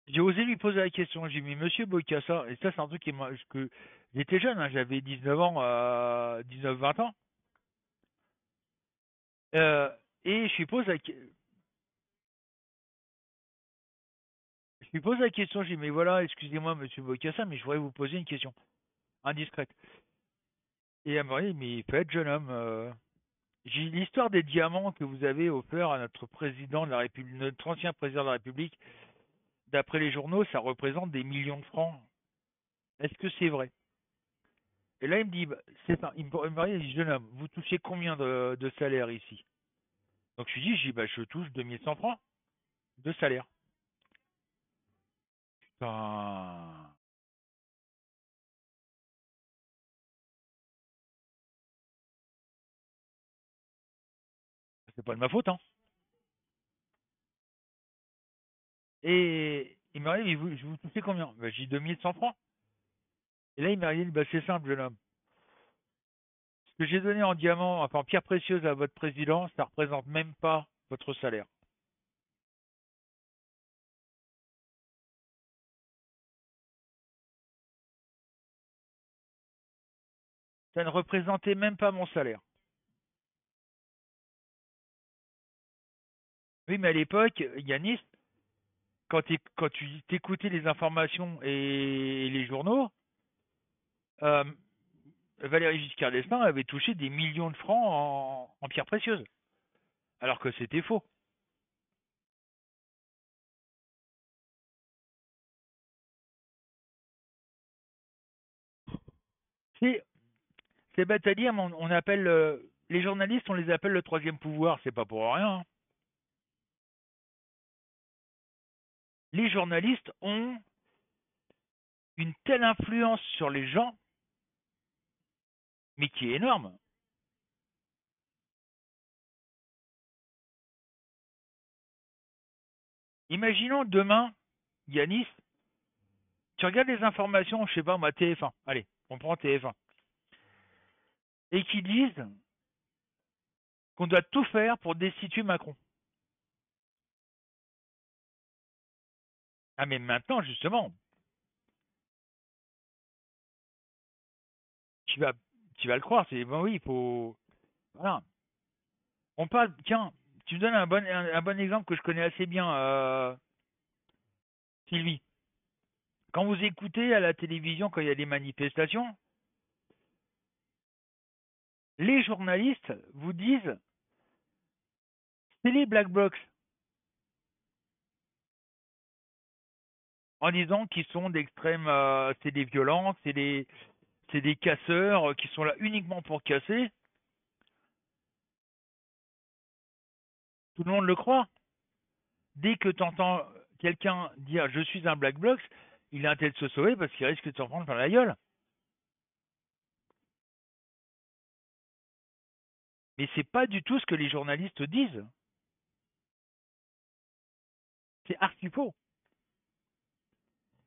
J'ai osé lui poser la question. J'ai dit, mais monsieur Bocassa, et ça c'est un truc que j'étais jeune, hein, j'avais 19 ans, 19-20 ans. Euh, et je lui pose la question, je dis, mais voilà, excusez-moi monsieur Bocassa, mais je voudrais vous poser une question indiscrète. Et elle m'a dit, mais faites jeune homme, j'ai l'histoire des diamants que vous avez offerts à notre président de la République, notre ancien président de la République. D'après les journaux, ça représente des millions de francs. Est-ce que c'est vrai? Et là, il me dit, bah, c'est ça. Il me dit, jeune homme, vous touchez combien de salaire ici? Donc je dis, bah, je touche 2100 francs de salaire. Putain, c'est pas de ma faute, hein. Et il m'a dit, mais vous touchez combien? Bah, j'ai dit 2100 francs. Et là, il m'a dit, bah, c'est simple, jeune homme. Ce que j'ai donné en diamant, enfin en pierre précieuse à votre président, ça représente même pas votre salaire. Ça ne représentait même pas mon salaire. Oui, mais à l'époque, Yanis, quand tu t'écoutais les informations et les journaux, euh, Valéry Giscard d'Estaing avait touché des millions de francs en pierres précieuses, alors que c'était faux. C'est, c'est bête à dire, mais on appelle les journalistes, on les appelle le troisième pouvoir, c'est pas pour rien. Hein. Les journalistes ont une telle influence sur les gens, mais qui est énorme. Imaginons demain, Yanis, tu regardes les informations, je sais pas moi, TF1, allez, on prend TF1, et qui disent qu'on doit tout faire pour destituer Macron. Ah, mais maintenant, justement, tu vas, tu vas le croire. C'est bon, oui, il faut. Voilà. On parle. Tiens, tu me donnes un bon exemple que je connais assez bien, Sylvie. Quand vous écoutez à la télévision, quand il y a des manifestations, les journalistes vous disent c'est les Black Blocs, en disant qu'ils sont d'extrême, c'est des violents, c'est des casseurs qui sont là uniquement pour casser. Tout le monde le croit. Dès que tu entends quelqu'un dire je suis un Black Bloc, il a intérêt de se sauver parce qu'il risque de s'en prendre par la gueule. Mais c'est pas du tout ce que les journalistes disent. C'est archi faux.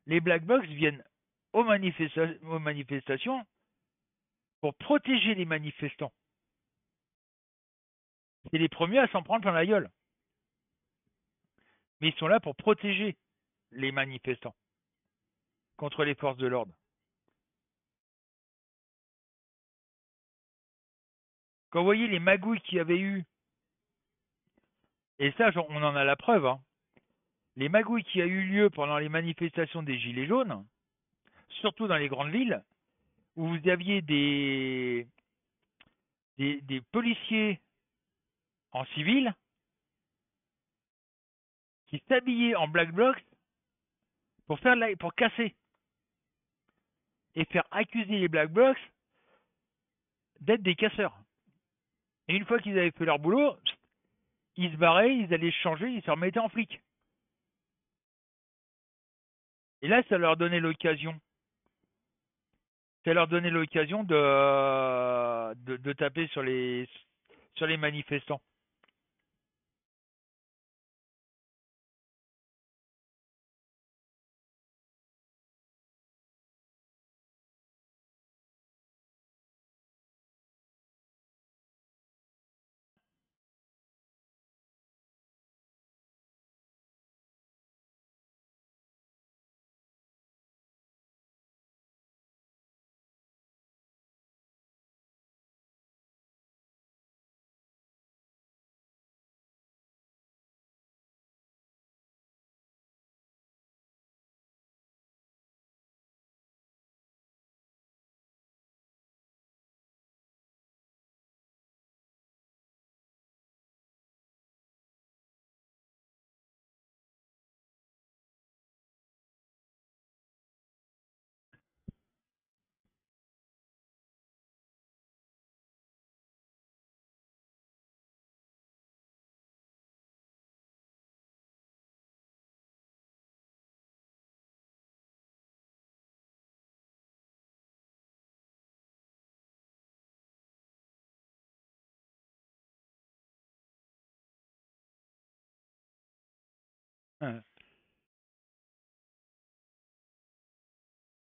Les Black Blocs viennent aux manifestations pour protéger les manifestants. C'est les premiers à s'en prendre plein la gueule. Mais ils sont là pour protéger les manifestants contre les forces de l'ordre. Quand vous voyez les magouilles qu'il y avait eu, et ça on en a la preuve, hein, les magouilles qui a eu lieu pendant les manifestations des Gilets jaunes, surtout dans les grandes villes, où vous aviez des policiers en civil qui s'habillaient en black blocs pour casser et faire accuser les black blocs d'être des casseurs. Et une fois qu'ils avaient fait leur boulot, ils se barraient, ils allaient se changer, ils se remettaient en flic. Et là, ça leur donnait l'occasion. Ça leur donnait l'occasion de taper sur les manifestants.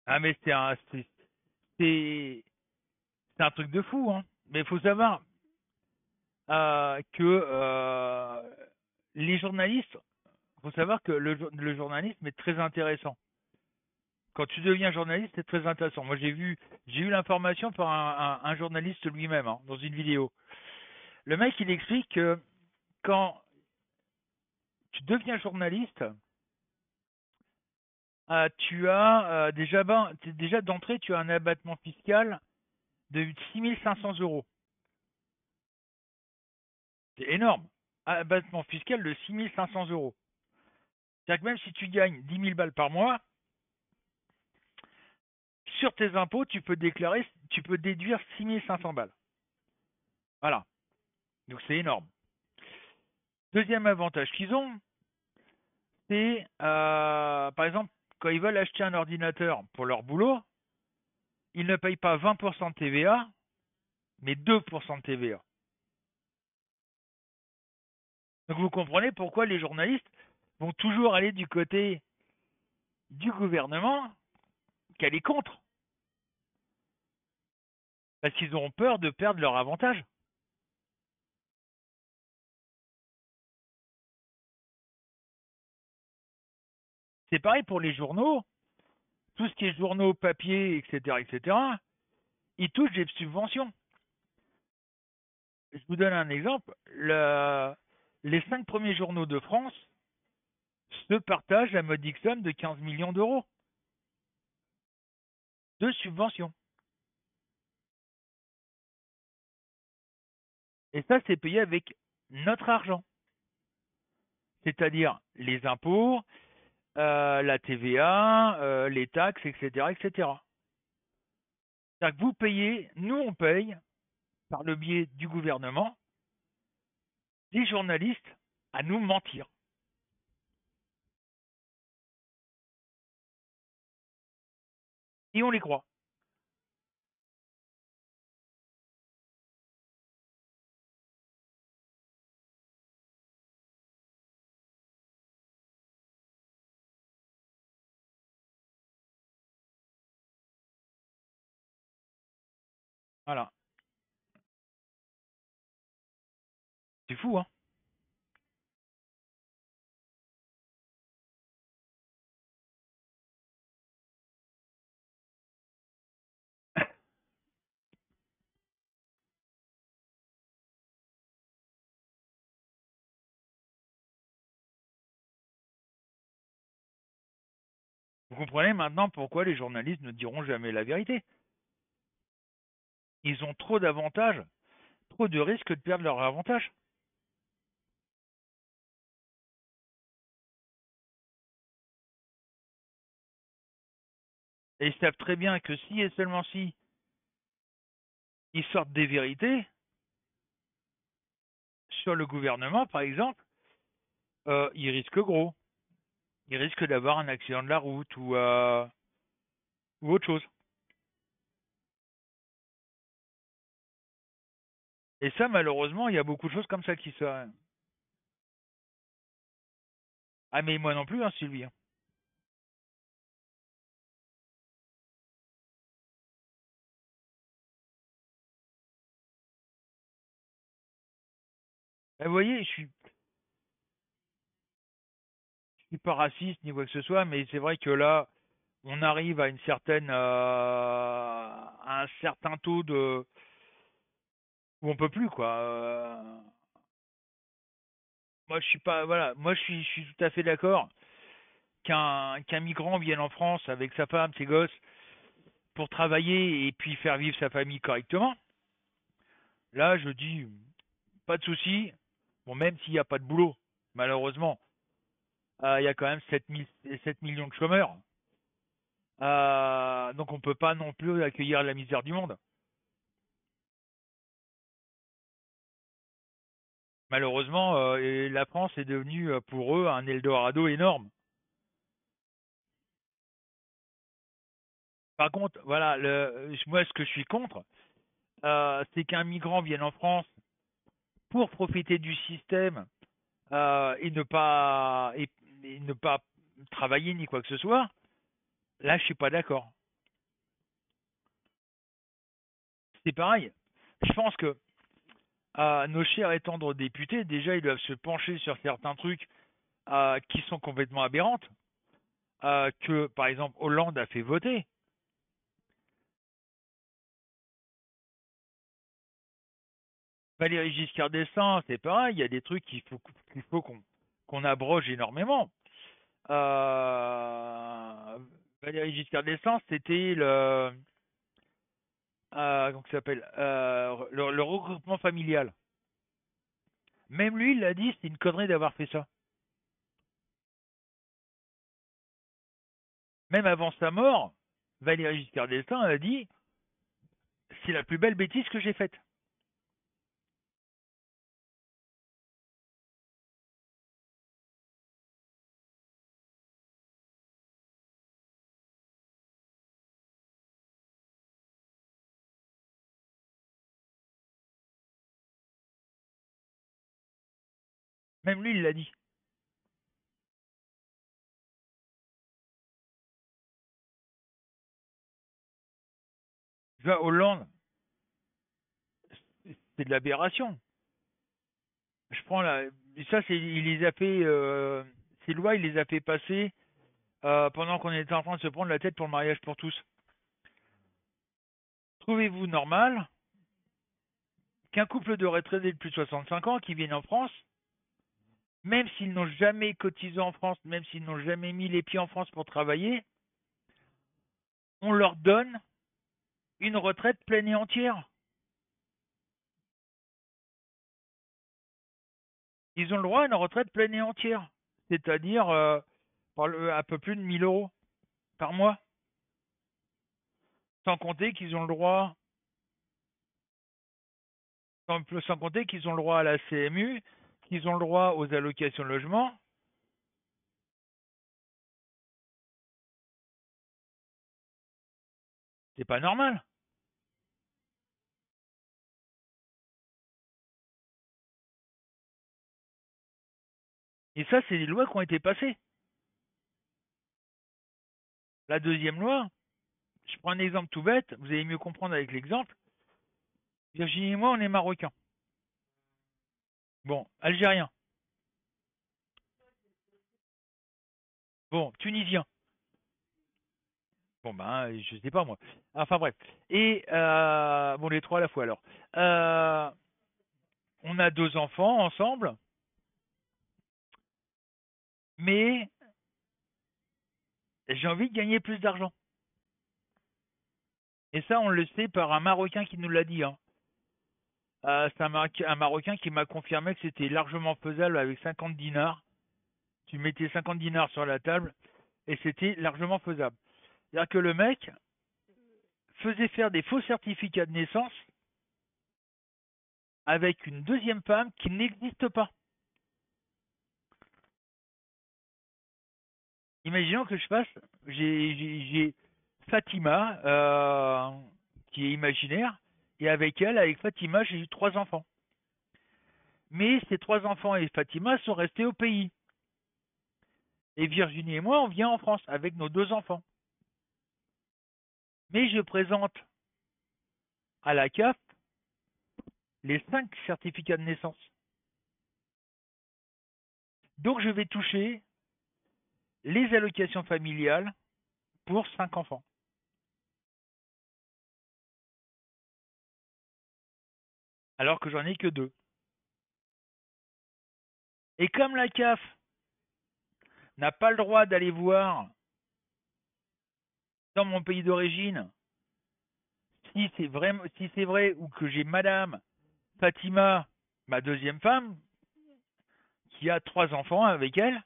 Ah mais c'est un truc de fou, hein. Mais il faut savoir que les journalistes, faut savoir que le journalisme est très intéressant. Quand tu deviens journaliste, c'est très intéressant. Moi, j'ai eu l'information par un journaliste lui-même, hein, dans une vidéo. Le mec, il explique que quand tu deviens journaliste, tu as déjà d'entrée, tu as un abattement fiscal de 6 500 euros. C'est énorme. Abattement fiscal de 6 500 euros. C'est-à-dire que même si tu gagnes 10 000 balles par mois, sur tes impôts, tu peux déduire 6 500 balles. Voilà. Donc c'est énorme. Deuxième avantage qu'ils ont, c'est, par exemple, quand ils veulent acheter un ordinateur pour leur boulot, ils ne payent pas 20% de TVA, mais 2% de TVA. Donc vous comprenez pourquoi les journalistes vont toujours aller du côté du gouvernement qu'elle est contre. Parce qu'ils auront peur de perdre leur avantage. C'est pareil pour les journaux, tout ce qui est journaux, papier, etc., ils touchent des subventions. Je vous donne un exemple. Les 5 premiers journaux de France se partagent la modique somme de 15 millions d'euros de subventions. Et ça, c'est payé avec notre argent, c'est-à-dire les impôts, la TVA, les taxes, etc. C'est-à-dire que vous payez, nous on paye, par le biais du gouvernement, les journalistes à nous mentir. Et on les croit. Voilà. C'est fou, hein. Vous comprenez maintenant pourquoi les journalistes ne diront jamais la vérité. Ils ont trop d'avantages, trop de risques de perdre leur avantage. Et ils savent très bien que si et seulement si ils sortent des vérités sur le gouvernement, par exemple, ils risquent gros. Ils risquent d'avoir un accident de la route ou autre chose. Et ça, malheureusement, il y a beaucoup de choses comme ça qui se... Ah, mais moi non plus, hein, Sylvie, hein. Vous voyez, je suis pas raciste ni quoi que ce soit, mais c'est vrai que là, on arrive à à un certain taux de où on peut plus quoi. Moi, je suis pas, voilà, moi je suis tout à fait d'accord qu'un migrant vienne en France avec sa femme, ses gosses, pour travailler et puis faire vivre sa famille correctement. Là, je dis pas de souci. Bon, même s'il n'y a pas de boulot, malheureusement, il y a quand même 7 millions de chômeurs. Donc on peut pas non plus accueillir la misère du monde. Malheureusement, et la France est devenue pour eux un Eldorado énorme. Par contre, voilà, moi ce que je suis contre, c'est qu'un migrant vienne en France pour profiter du système et ne pas travailler ni quoi que ce soit. Là, je suis pas d'accord. C'est pareil. Je pense que nos chers et tendres députés, déjà, ils doivent se pencher sur certains trucs qui sont complètement aberrantes, que par exemple Hollande a fait voter. Valéry Giscard d'Estaing, c'est pareil, il y a des trucs qu'il faut qu'on abroge énormément. Euh, Valéry Giscard d'Estaing, c'était comment ça s'appelle le regroupement familial. Même lui, il l'a dit, c'est une connerie d'avoir fait ça. Même avant sa mort, Valéry Giscard d'Estaing a dit, c'est la plus belle bêtise que j'ai faite. Même lui, il l'a dit. Tu vois, Hollande, c'est de l'aberration. Je prends la, ça, c'est, il les a fait, ces lois, il les a fait passer pendant qu'on était en train de se prendre la tête pour le mariage pour tous. Trouvez-vous normal qu'un couple de retraités de plus de 65 ans qui viennent en France, même s'ils n'ont jamais cotisé en France, même s'ils n'ont jamais mis les pieds en France pour travailler, on leur donne une retraite pleine et entière? Ils ont le droit à une retraite pleine et entière, c'est-à-dire un peu plus de 1 000 € par mois, sans compter qu'ils ont le droit, sans compter qu'ils ont le droit à la CMU, qu'ils ont le droit aux allocations de logement. C'est pas normal. Et ça, c'est des lois qui ont été passées. La deuxième loi, je prends un exemple tout bête, vous allez mieux comprendre avec l'exemple. Virginie et moi, on est marocains. Bon, algériens. Bon, tunisiens. Bon, ben, je sais pas moi. Enfin bref. Et, bon, les trois à la fois alors. Euh, on a 2 enfants ensemble, mais j'ai envie de gagner plus d'argent. Et ça, on le sait par un Marocain qui nous l'a dit, hein. C'est un Marocain qui m'a confirmé que c'était largement faisable avec 50 dinars. Tu mettais 50 dinars sur la table et c'était largement faisable. C'est-à-dire que le mec faisait faire des faux certificats de naissance avec une deuxième femme qui n'existe pas. Imaginons que je fasse, j'ai Fatima, qui est imaginaire, et avec elle, avec Fatima, j'ai eu 3 enfants. Mais ces 3 enfants et Fatima sont restés au pays. Et Virginie et moi, on vient en France avec nos 2 enfants. Mais je présente à la CAF les 5 certificats de naissance. Donc je vais toucher les allocations familiales pour 5 enfants. Alors que j'en ai que 2. Et comme la CAF n'a pas le droit d'aller voir dans mon pays d'origine si c'est vrai ou que j'ai Madame Fatima, ma deuxième femme, qui a 3 enfants avec elle,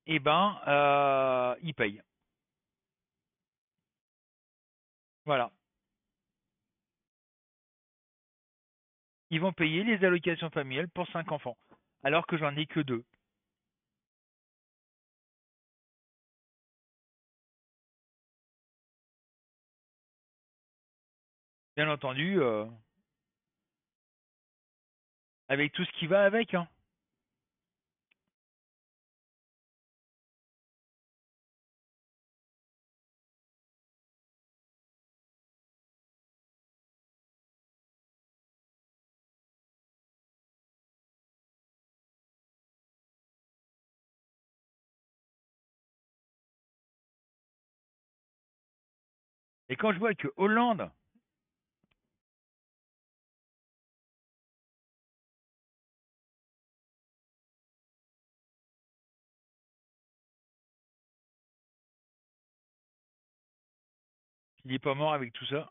eh ben, ils payent. Voilà. Ils vont payer les allocations familiales pour 5 enfants, alors que j'en ai que 2. Bien entendu, avec tout ce qui va avec, hein. Et quand je vois que Hollande, il n'est pas mort avec tout ça,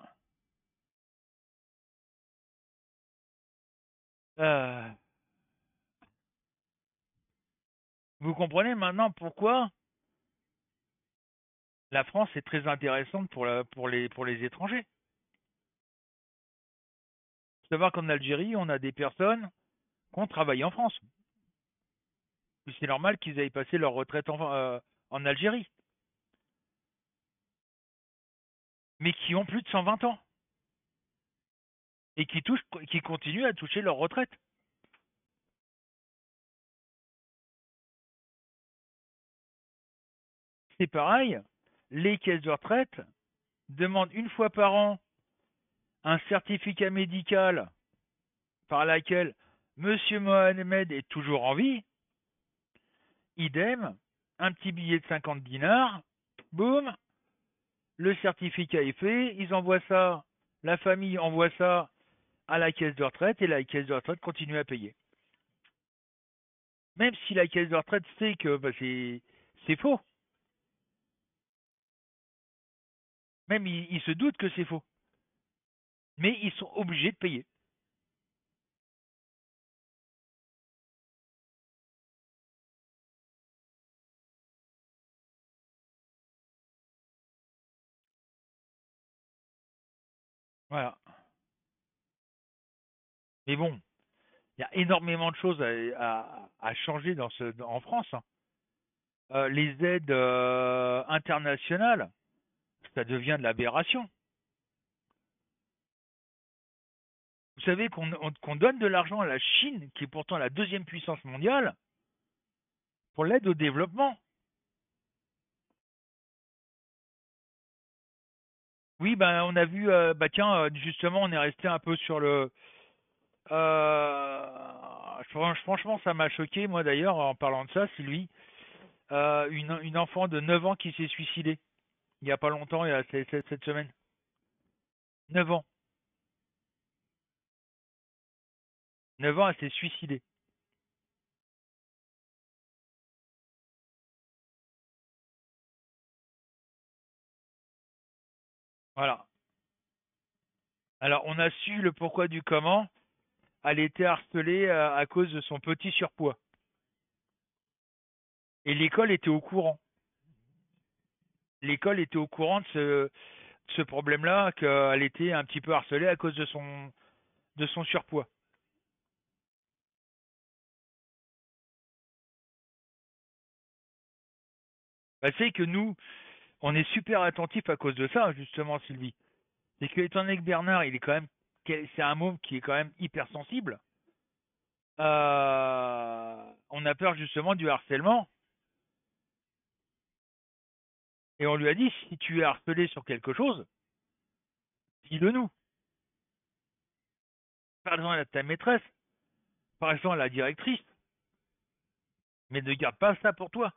euh, vous comprenez maintenant pourquoi la France est très intéressante pour les étrangers. Faut savoir qu'en Algérie, on a des personnes qui ont travaillé en France. C'est normal qu'ils aillent passer leur retraite en Algérie, mais qui ont plus de 120 ans et qui continuent à toucher leur retraite. C'est pareil, les caisses de retraite demandent une fois par an un certificat médical par lequel Monsieur Mohamed est toujours en vie. Idem, un petit billet de 50 dinars, boum, le certificat est fait, ils envoient ça, la famille envoie ça à la caisse de retraite et la caisse de retraite continue à payer. Même si la caisse de retraite sait que bah, c'est faux, même ils se doutent que c'est faux, mais ils sont obligés de payer. Voilà. Mais bon, il y a énormément de choses à changer en France, hein. Les aides internationales, ça devient de l'aberration. Vous savez qu'on donne de l'argent à la Chine, qui est pourtant la deuxième puissance mondiale, pour l'aide au développement. Oui, ben on a vu, bah tiens, justement, on est resté un peu sur le. Franchement, ça m'a choqué, moi d'ailleurs, en parlant de ça, Sylvie, une enfant de 9 ans qui s'est suicidée il n'y a pas longtemps, il y a cette semaine. 9 ans. 9 ans, elle s'est suicidée. Voilà. Alors, on a su le pourquoi du comment. Elle était harcelée à cause de son petit surpoids. Et l'école était au courant. L'école était au courant de ce problème-là, qu'elle était un petit peu harcelée à cause de son surpoids. Bah, c'est que nous, on est super attentifs à cause de ça, justement, Sylvie. C'est que, étant donné que Bernard, il est quand même, c'est un môme qui est quand même hypersensible, on a peur justement du harcèlement. Et on lui a dit, si tu es harcelé sur quelque chose, dis-le nous. Parle-en à ta maîtresse, parle-en à la directrice, mais ne garde pas ça pour toi.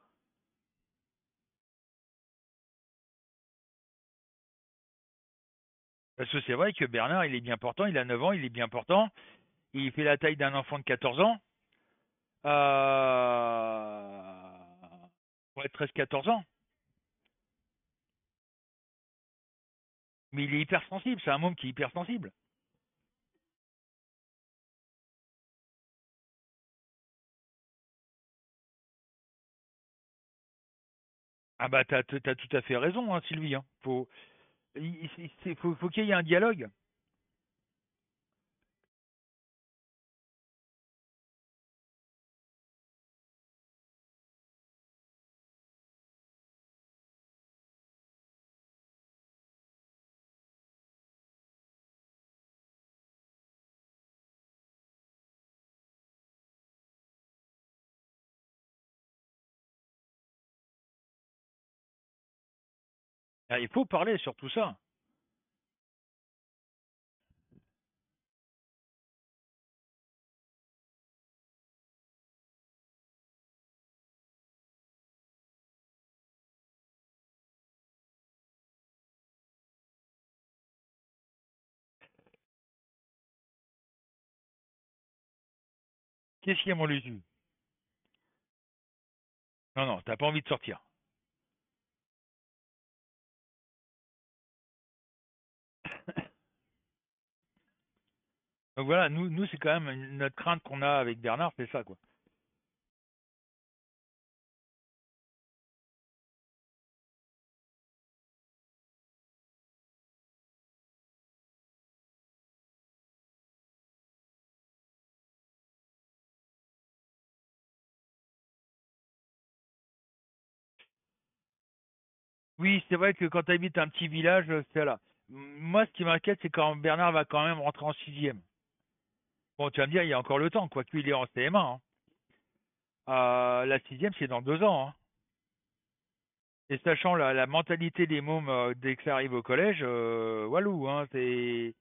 Parce que c'est vrai que Bernard, il est bien portant, il a 9 ans, il est bien portant, il fait la taille d'un enfant de 14 ans, pour être 13-14 ans. Mais il est hypersensible, c'est un môme qui est hypersensible. Ah bah t'as tout à fait raison, hein, Sylvie, hein. Faut qu'il y ait un dialogue. Ah, il faut parler sur tout ça. Qu'est-ce qu'il y a, mon Lucu? Non, non, t'as pas envie de sortir. Donc voilà, nous c'est quand même notre crainte qu'on a avec Bernard, c'est ça, quoi. Oui, c'est vrai que quand tu habites un petit village, c'est là. Moi, ce qui m'inquiète, c'est quand Bernard va quand même rentrer en sixième. Bon, tu vas me dire, il y a encore le temps, quoi qu'il est en CM1, hein. La sixième, c'est dans 2 ans, hein. Et sachant la mentalité des mômes dès que ça arrive au collège, walou, hein, c'est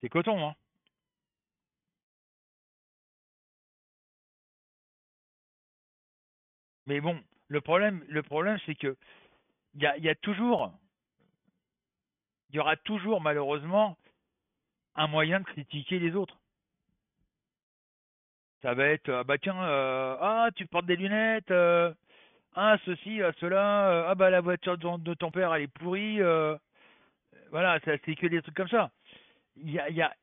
coton, hein. Mais bon, Le problème, c'est que il y a toujours, il y aura toujours malheureusement un moyen de critiquer les autres. Ça va être, bah tiens, ah tu portes des lunettes, ah ceci, ah cela, ah bah la voiture de ton père elle est pourrie, voilà, ça c'est que des trucs comme ça. Il y a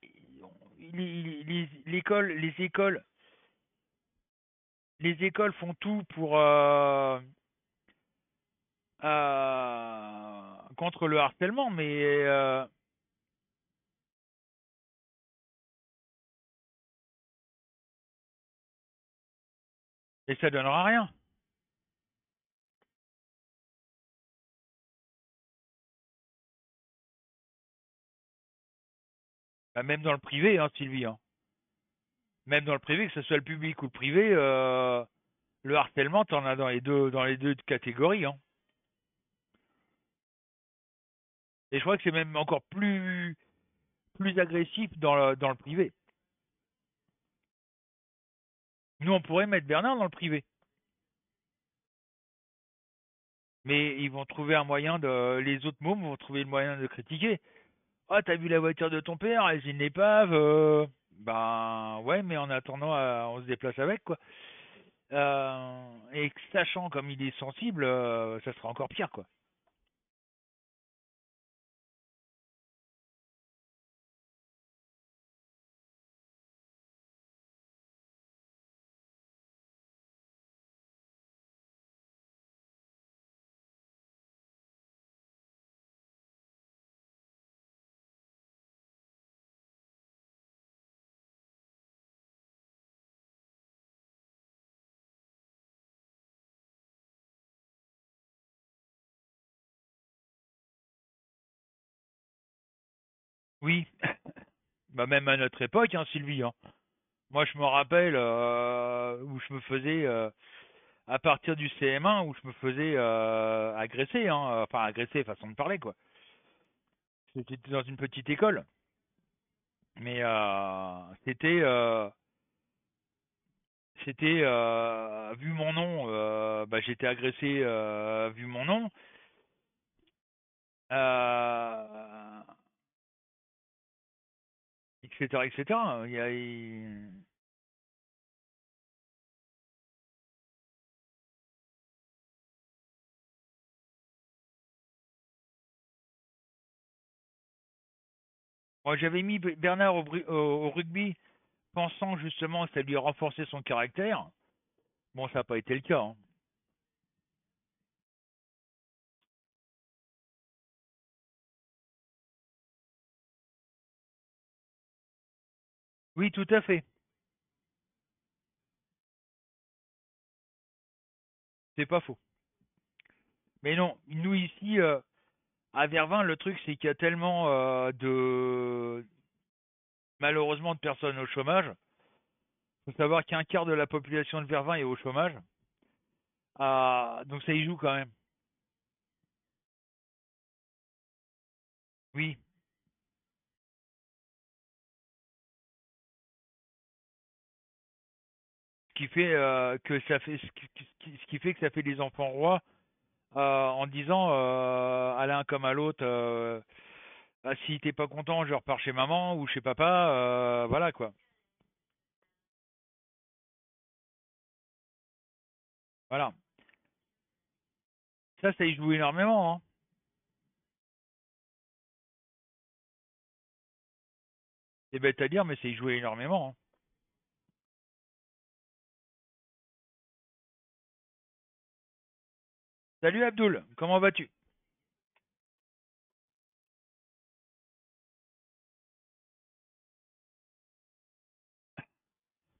les écoles font tout pour contre le harcèlement, mais et ça donnera rien. Bah, même dans le privé, hein, Sylvie, hein. Même dans le privé, que ce soit le public ou le privé, le harcèlement, t'en as dans les deux catégories, hein. Et je crois que c'est même encore plus agressif dans le privé. Nous, on pourrait mettre Bernard dans le privé, mais ils vont trouver un moyen les autres mômes vont trouver le moyen de critiquer. Ah, t'as vu la voiture de ton père? Elle est une épave. Ben ouais, mais en attendant, on se déplace avec quoi. Et sachant comme il est sensible, ça sera encore pire quoi. Oui, bah même à notre époque, hein, Sylvie. Hein. Moi, je me rappelle où je me faisais à partir du CM1 où je me faisais agresser, hein, enfin agresser, façon de parler quoi. C'était dans une petite école, mais c'était vu mon nom, bah, j'étais agressé vu mon nom, euh, etc., etc. Moi, j'avais mis Bernard au rugby, pensant justement que ça lui renforçait son caractère. Bon, ça n'a pas été le cas. Hein. Oui, tout à fait. C'est pas faux. Mais non, nous ici, à Vervins, le truc, c'est qu'il y a tellement malheureusement, de personnes au chômage. Il faut savoir qu'un quart de la population de Vervins est au chômage. Donc ça y joue quand même. Oui. Ce qui fait que ça fait des enfants rois en disant à l'un comme à l'autre, ah, si t'es pas content, je repars chez maman ou chez papa, voilà quoi. Voilà. Ça y joue énormément. Hein. C'est bête à dire, mais ça y joue énormément. Hein. Salut Abdoul, comment vas-tu?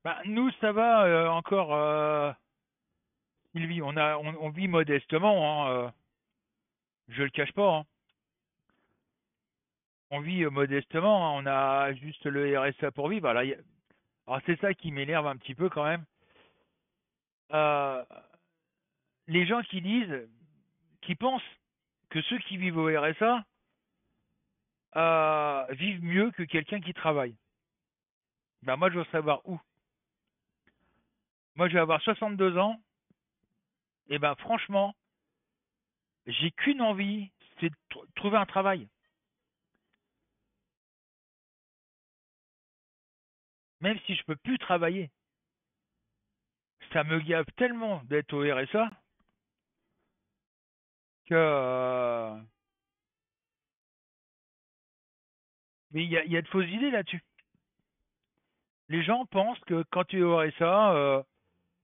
Bah, nous, ça va encore, Sylvie. On vit modestement, hein, je le cache pas. Hein. On vit modestement. Hein. On a juste le RSA pour vivre. Alors, c'est ça qui m'énerve un petit peu quand même. Euh, les gens qui pensent que ceux qui vivent au RSA vivent mieux que quelqu'un qui travaille. Ben moi, je veux savoir où. Moi, je vais avoir 62 ans. Et ben franchement, j'ai qu'une envie, c'est de trouver un travail. Même si je peux plus travailler, ça me gave tellement d'être au RSA que mais il y a de fausses idées là-dessus. Les gens pensent que quand tu es au RSA,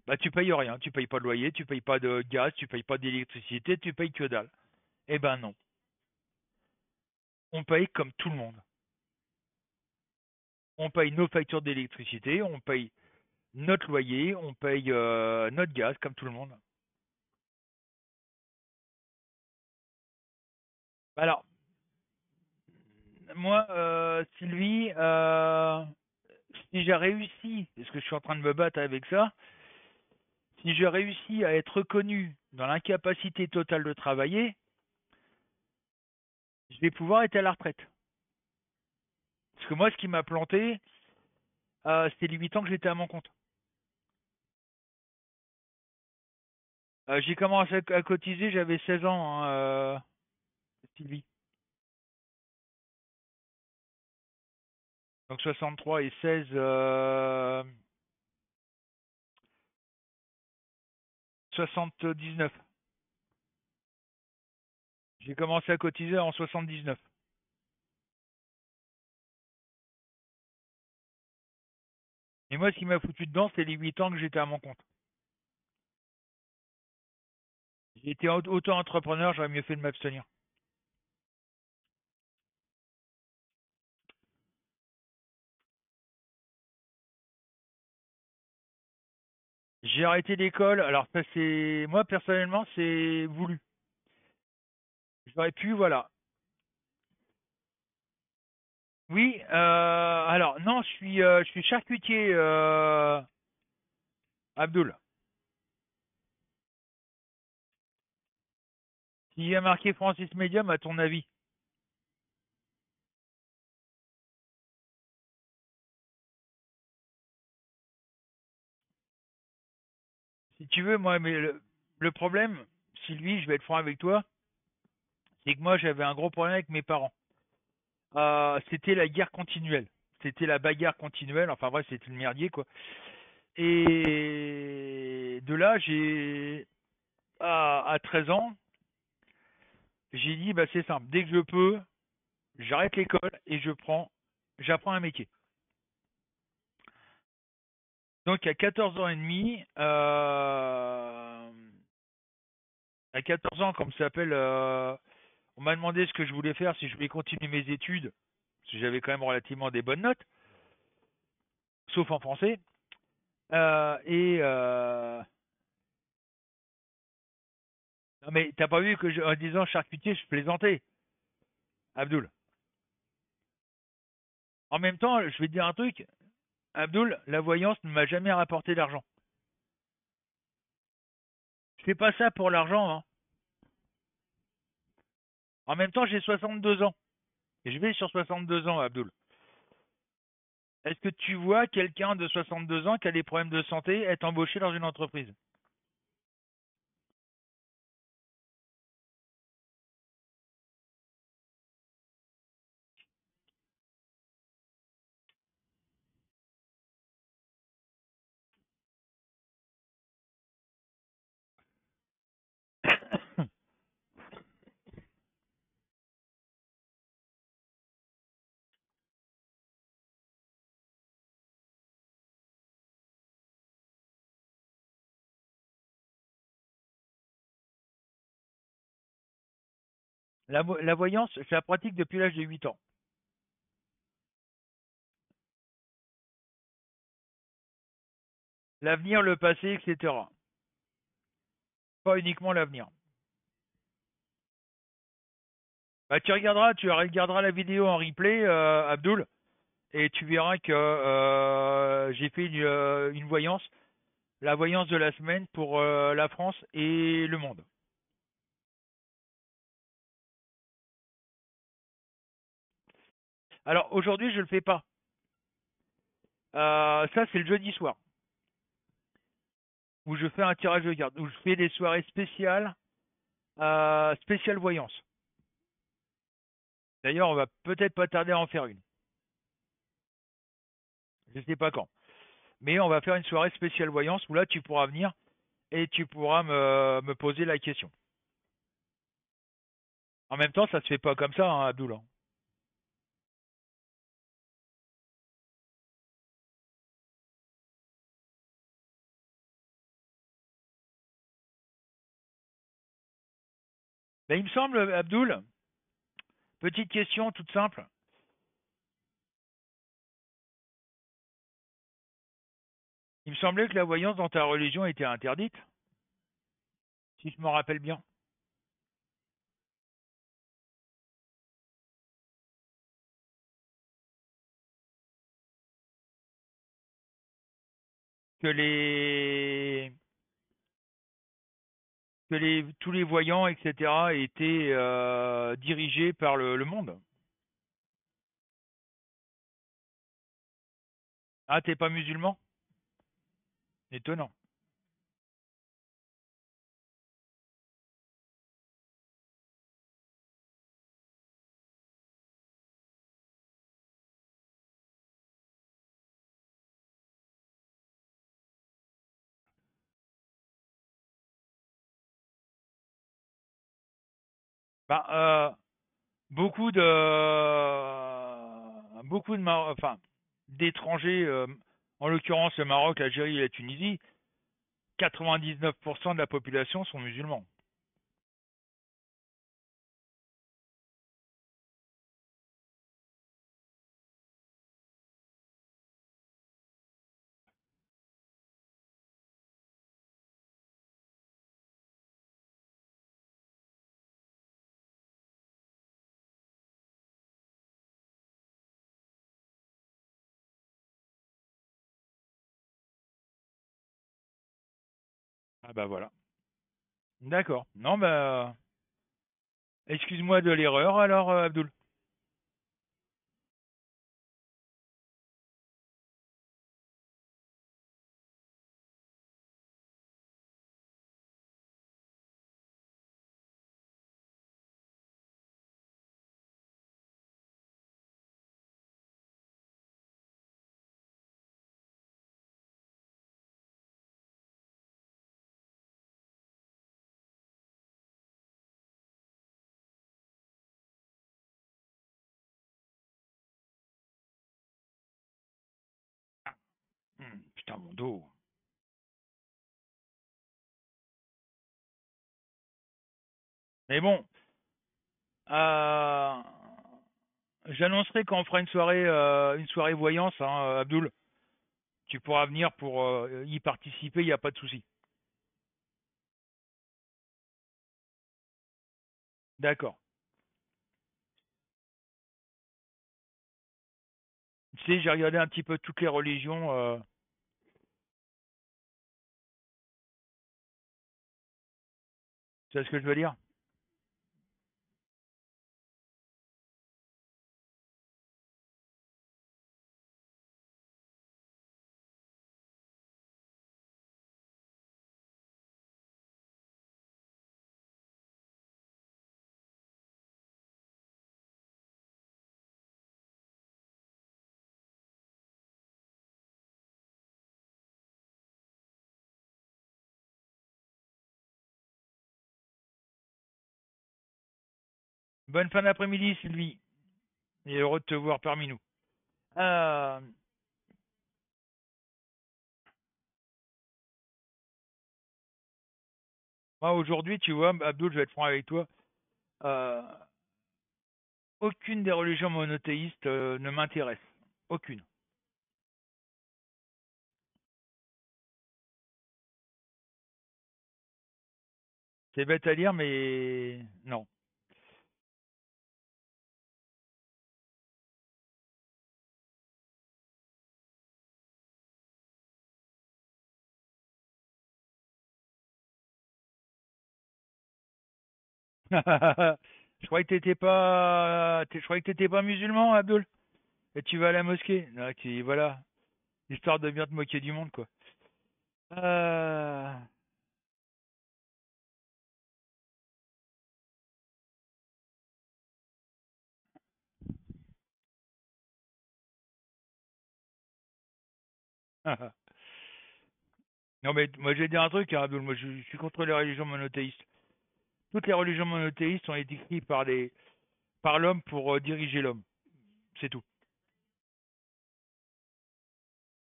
bah tu payes rien, tu payes pas de loyer, tu payes pas de gaz, tu payes pas d'électricité, tu payes que dalle. Eh ben non, on paye comme tout le monde. On paye nos factures d'électricité, on paye notre loyer, on paye notre gaz comme tout le monde. Alors, moi, Sylvie, si j'ai réussi, parce que je suis en train de me battre avec ça, si j'ai réussi à être reconnu dans l'incapacité totale de travailler, je vais pouvoir être à la retraite. Parce que moi, ce qui m'a planté, c'était les 8 ans que j'étais à mon compte. J'ai commencé à cotiser, j'avais 16 ans, hein, Sylvie. Donc 63 et 16, 79. J'ai commencé à cotiser en 79. Et moi, ce qui m'a foutu dedans, c'est les 8 ans que j'étais à mon compte. J'ai été auto-entrepreneur, j'aurais mieux fait de m'abstenir. J'ai arrêté l'école, alors ça c'est... Moi, personnellement, c'est voulu. J'aurais pu, voilà. Oui, alors non, je suis charcutier, Abdul. S'il y a marqué Francis Medium, à ton avis? Si tu veux, moi, mais le problème, Sylvie, je vais être franc avec toi, c'est que moi, j'avais un gros problème avec mes parents. C'était la guerre continuelle. C'était la bagarre continuelle. Enfin bref, c'était le merdier, quoi. Et de là, à 13 ans, j'ai dit, bah, c'est simple. Dès que je peux, j'arrête l'école et j'apprends un métier. Donc à 14 ans et demi, à 14 ans, comme ça s'appelle, on m'a demandé ce que je voulais faire, si je voulais continuer mes études, parce que j'avais quand même relativement des bonnes notes, sauf en français. Et non mais t'as pas vu que en disant charcutier, je plaisantais, Abdul. En même temps, je vais te dire un truc, Abdul, la voyance ne m'a jamais rapporté d'argent. Je fais pas ça pour l'argent, hein. En même temps, j'ai 62 ans. Et je vais sur 62 ans, Abdul. Est-ce que tu vois quelqu'un de 62 ans qui a des problèmes de santé être embauché dans une entreprise? La voyance, je la pratique depuis l'âge de 8 ans. L'avenir, le passé, etc. Pas uniquement l'avenir. Bah, tu regarderas la vidéo en replay, Abdul, et tu verras que j'ai fait une voyance, la voyance de la semaine pour la France et le monde. Alors aujourd'hui, je le fais pas. Ça, c'est le jeudi soir. où je fais un tirage de cartes, où je fais des soirées spéciales, spéciales voyance. D'ailleurs, on va peut-être pas tarder à en faire une. Je sais pas quand. Mais on va faire une soirée spéciale voyance où là, tu pourras venir et tu pourras me poser la question. En même temps, ça se fait pas comme ça, hein, Abdoul, hein. Ben, il me semble, Abdoul, petite question toute simple. Il me semblait que la voyance dans ta religion était interdite, si je me rappelle bien. Que tous les voyants, etc., étaient dirigés par le monde. Ah, t'es pas musulman? Étonnant. Bah, enfin, d'étrangers, en l'occurrence le Maroc, l'Algérie et la Tunisie, 99% de la population sont musulmans. Ah bah voilà. D'accord. Non, bah, excuse-moi de l'erreur alors, Abdoul. Putain, mon dos. Mais bon, euh, j'annoncerai quand on fera une soirée voyance, hein, Abdoul. Tu pourras venir pour y participer, il n'y a pas de souci. D'accord. Tu sais, j'ai regardé un petit peu toutes les religions. Tu sais ce que je veux dire? Bonne fin d'après-midi, Sylvie. Et heureux de te voir parmi nous. Euh, Moi, aujourd'hui, tu vois, Abdul, je vais être franc avec toi. euh, Aucune des religions monothéistes ne m'intéresse. Aucune. C'est bête à dire, mais non. Je croyais que t'étais pas musulman, Abdul. Et tu vas à la mosquée. Voilà. Histoire de bien te moquer du monde, quoi. Euh... Non mais moi je vais dire un truc, hein, Abdul, moi je suis contre les religions monothéistes. Toutes les religions monothéistes ont été écrites par l'homme pour diriger l'homme. C'est tout.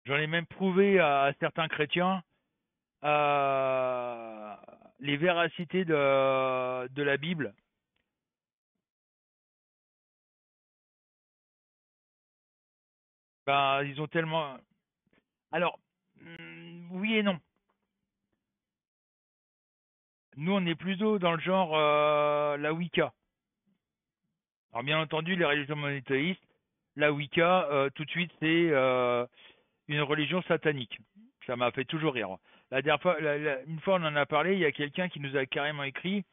J'en ai même prouvé à certains chrétiens euh, les véracités de la Bible. Ben, ils ont tellement. Alors, oui et non. Nous, on est plutôt dans le genre la Wicca. Alors, bien entendu, les religions monothéistes, la Wicca, tout de suite, c'est une religion satanique. Ça m'a fait toujours rire. La dernière fois, une fois, on en a parlé. Il y a quelqu'un qui nous a carrément écrit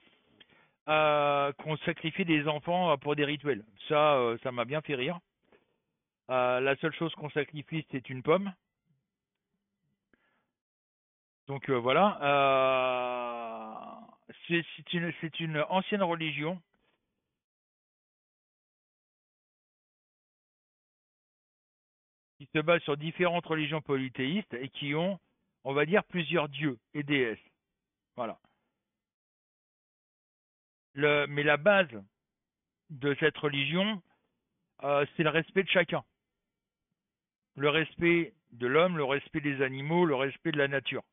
qu'on sacrifiait des enfants pour des rituels. Ça m'a bien fait rire. La seule chose qu'on sacrifie, c'est une pomme. Donc voilà. C'est une ancienne religion qui se base sur différentes religions polythéistes et qui ont, on va dire, plusieurs dieux et déesses. Voilà. Mais la base de cette religion, c'est le respect de chacun. Le respect de l'homme, le respect des animaux, le respect de la nature.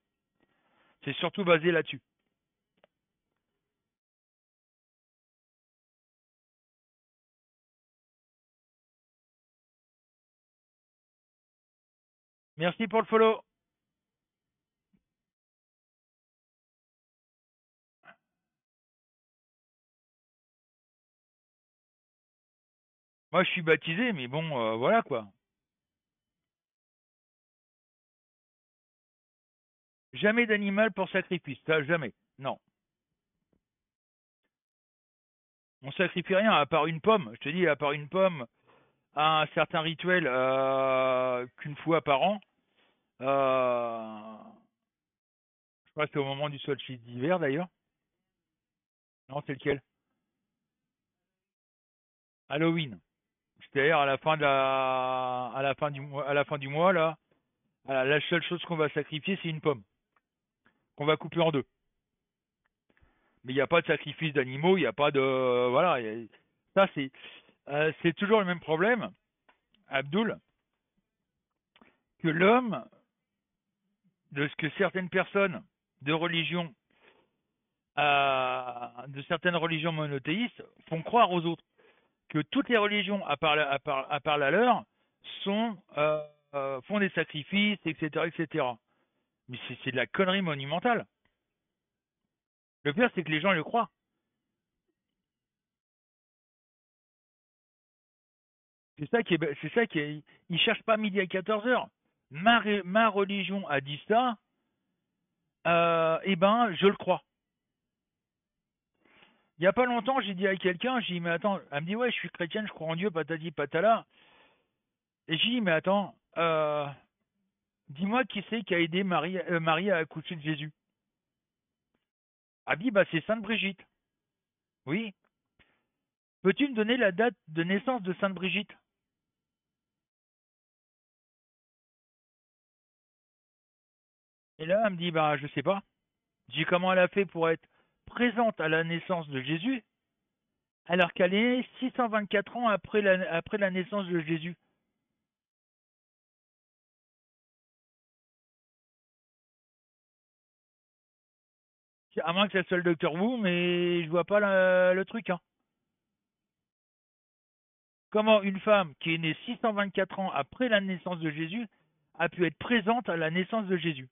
C'est surtout basé là-dessus. Merci pour le follow. Moi, je suis baptisé, mais bon, voilà quoi. Jamais d'animal pour sacrifice, ça, jamais. Non. On sacrifie rien à part une pomme. Je te dis, à part une pomme, à un certain rituel qu'une fois par an. Je crois que c'est au moment du solstice d'hiver d'ailleurs. Non, c'est lequel? Halloween. C'est-à-dire à la fin du mois là. La seule chose qu'on va sacrifier, c'est une pomme qu'on va couper en deux. Mais il n'y a pas de sacrifice d'animaux, il n'y a pas de voilà. Ça c'est toujours le même problème, Abdul, que l'homme, de ce que certaines personnes de religion, de certaines religions monothéistes font croire aux autres que toutes les religions, à part la leur, font des sacrifices, etc., etc. Mais c'est de la connerie monumentale. Le pire, c'est que les gens le croient. C'est ça qui est, ils cherchent pas midi à 14 heures. Ma religion a dit ça, eh ben, je le crois. Il y a pas longtemps, j'ai dit à quelqu'un, j'ai dit, mais attends, elle me dit, ouais, je suis chrétienne, je crois en Dieu, patati patala. Et j'ai dit, mais attends, dis-moi qui c'est qui a aidé Marie à accoucher de Jésus. Ah, dit, bah, c'est Sainte Brigitte. Oui. Peux-tu me donner la date de naissance de Sainte Brigitte? Et là, elle me dit, bah, je sais pas. J'ai dit, comment elle a fait pour être présente à la naissance de Jésus, alors qu'elle est née 624 ans après la naissance de Jésus. À moins que ça soit le docteur Wu, mais je vois pas le truc. Hein. Comment une femme qui est née 624 ans après la naissance de Jésus a pu être présente à la naissance de Jésus?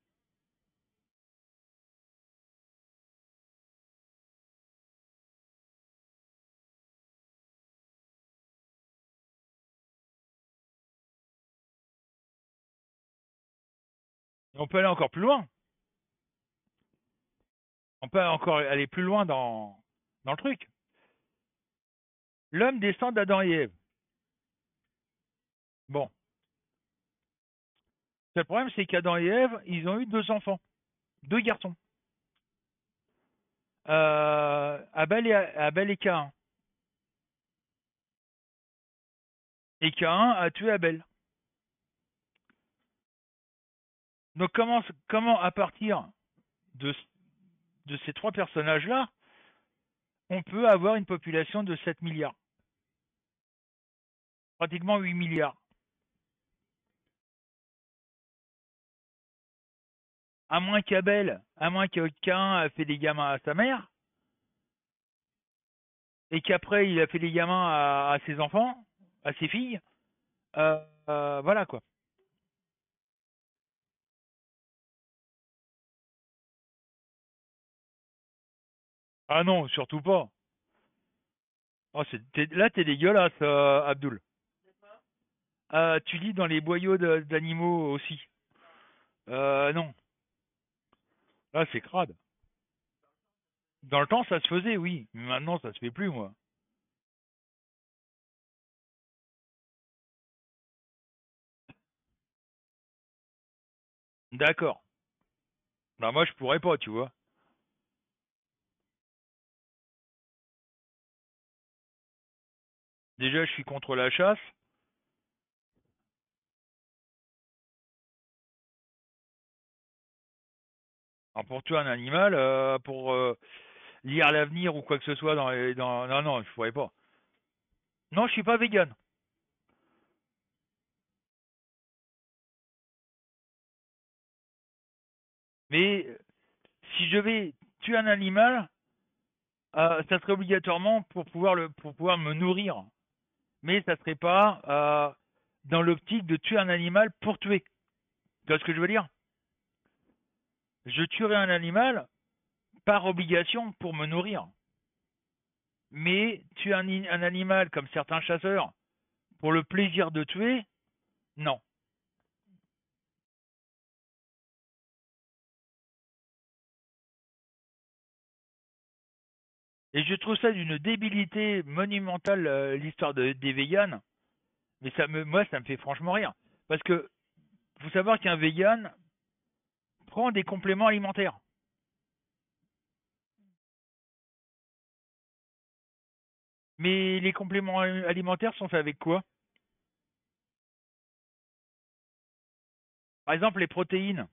Et on peut aller encore plus loin. On peut encore aller plus loin dans le truc. L'homme descend d'Adam et Ève. Bon. Le problème, c'est qu'Adam et Ève, ils ont eu deux enfants. deux garçons. Abel et Caïn. Et Caïn a tué Abel. Donc comment à partir de, de ces trois personnages-là, on peut avoir une population de 7 milliards, pratiquement 8 milliards. À moins que Cain a fait des gamins à sa mère, et qu'après il a fait des gamins à ses enfants, à ses filles, voilà quoi. Ah non, surtout pas. Oh, là t'es dégueulasse, Abdul. Tu lis dans les boyaux d'animaux aussi. Non, là c'est crade. Dans le temps ça se faisait, oui, mais maintenant ça se fait plus, moi. D'accord. Bah moi je pourrais pas, tu vois. Déjà je suis contre la chasse. Alors pour tuer un animal, pour lire l'avenir ou quoi que ce soit non non, je pourrais pas. Non, je suis pas vegan. Mais si je vais tuer un animal, ça serait obligatoirement pour pouvoir me nourrir. Mais ça serait pas dans l'optique de tuer un animal pour tuer. Tu vois ce que je veux dire? Je tuerai un animal par obligation pour me nourrir. Mais tuer un animal comme certains chasseurs pour le plaisir de tuer, non. Et je trouve ça d'une débilité monumentale, l'histoire des véganes. Mais moi, ça me fait franchement rire. Parce que faut savoir qu'un vegan prend des compléments alimentaires. Mais les compléments alimentaires sont faits avec quoi? Par exemple, les protéines.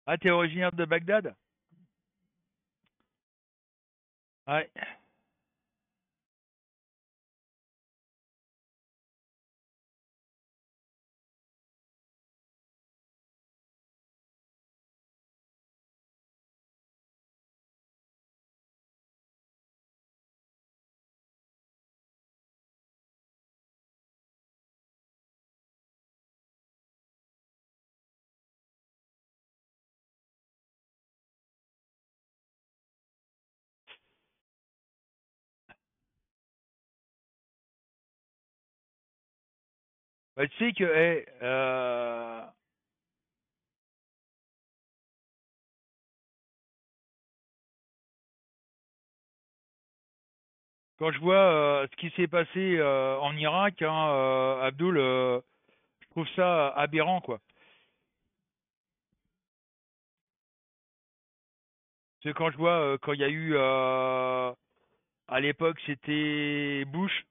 Ah, t'es originaire de Bagdad? Ouais. Bah, tu sais que quand je vois ce qui s'est passé en Irak, hein, Abdul, je trouve ça aberrant, quoi. C'est quand je vois quand il y a eu à l'époque c'était Bush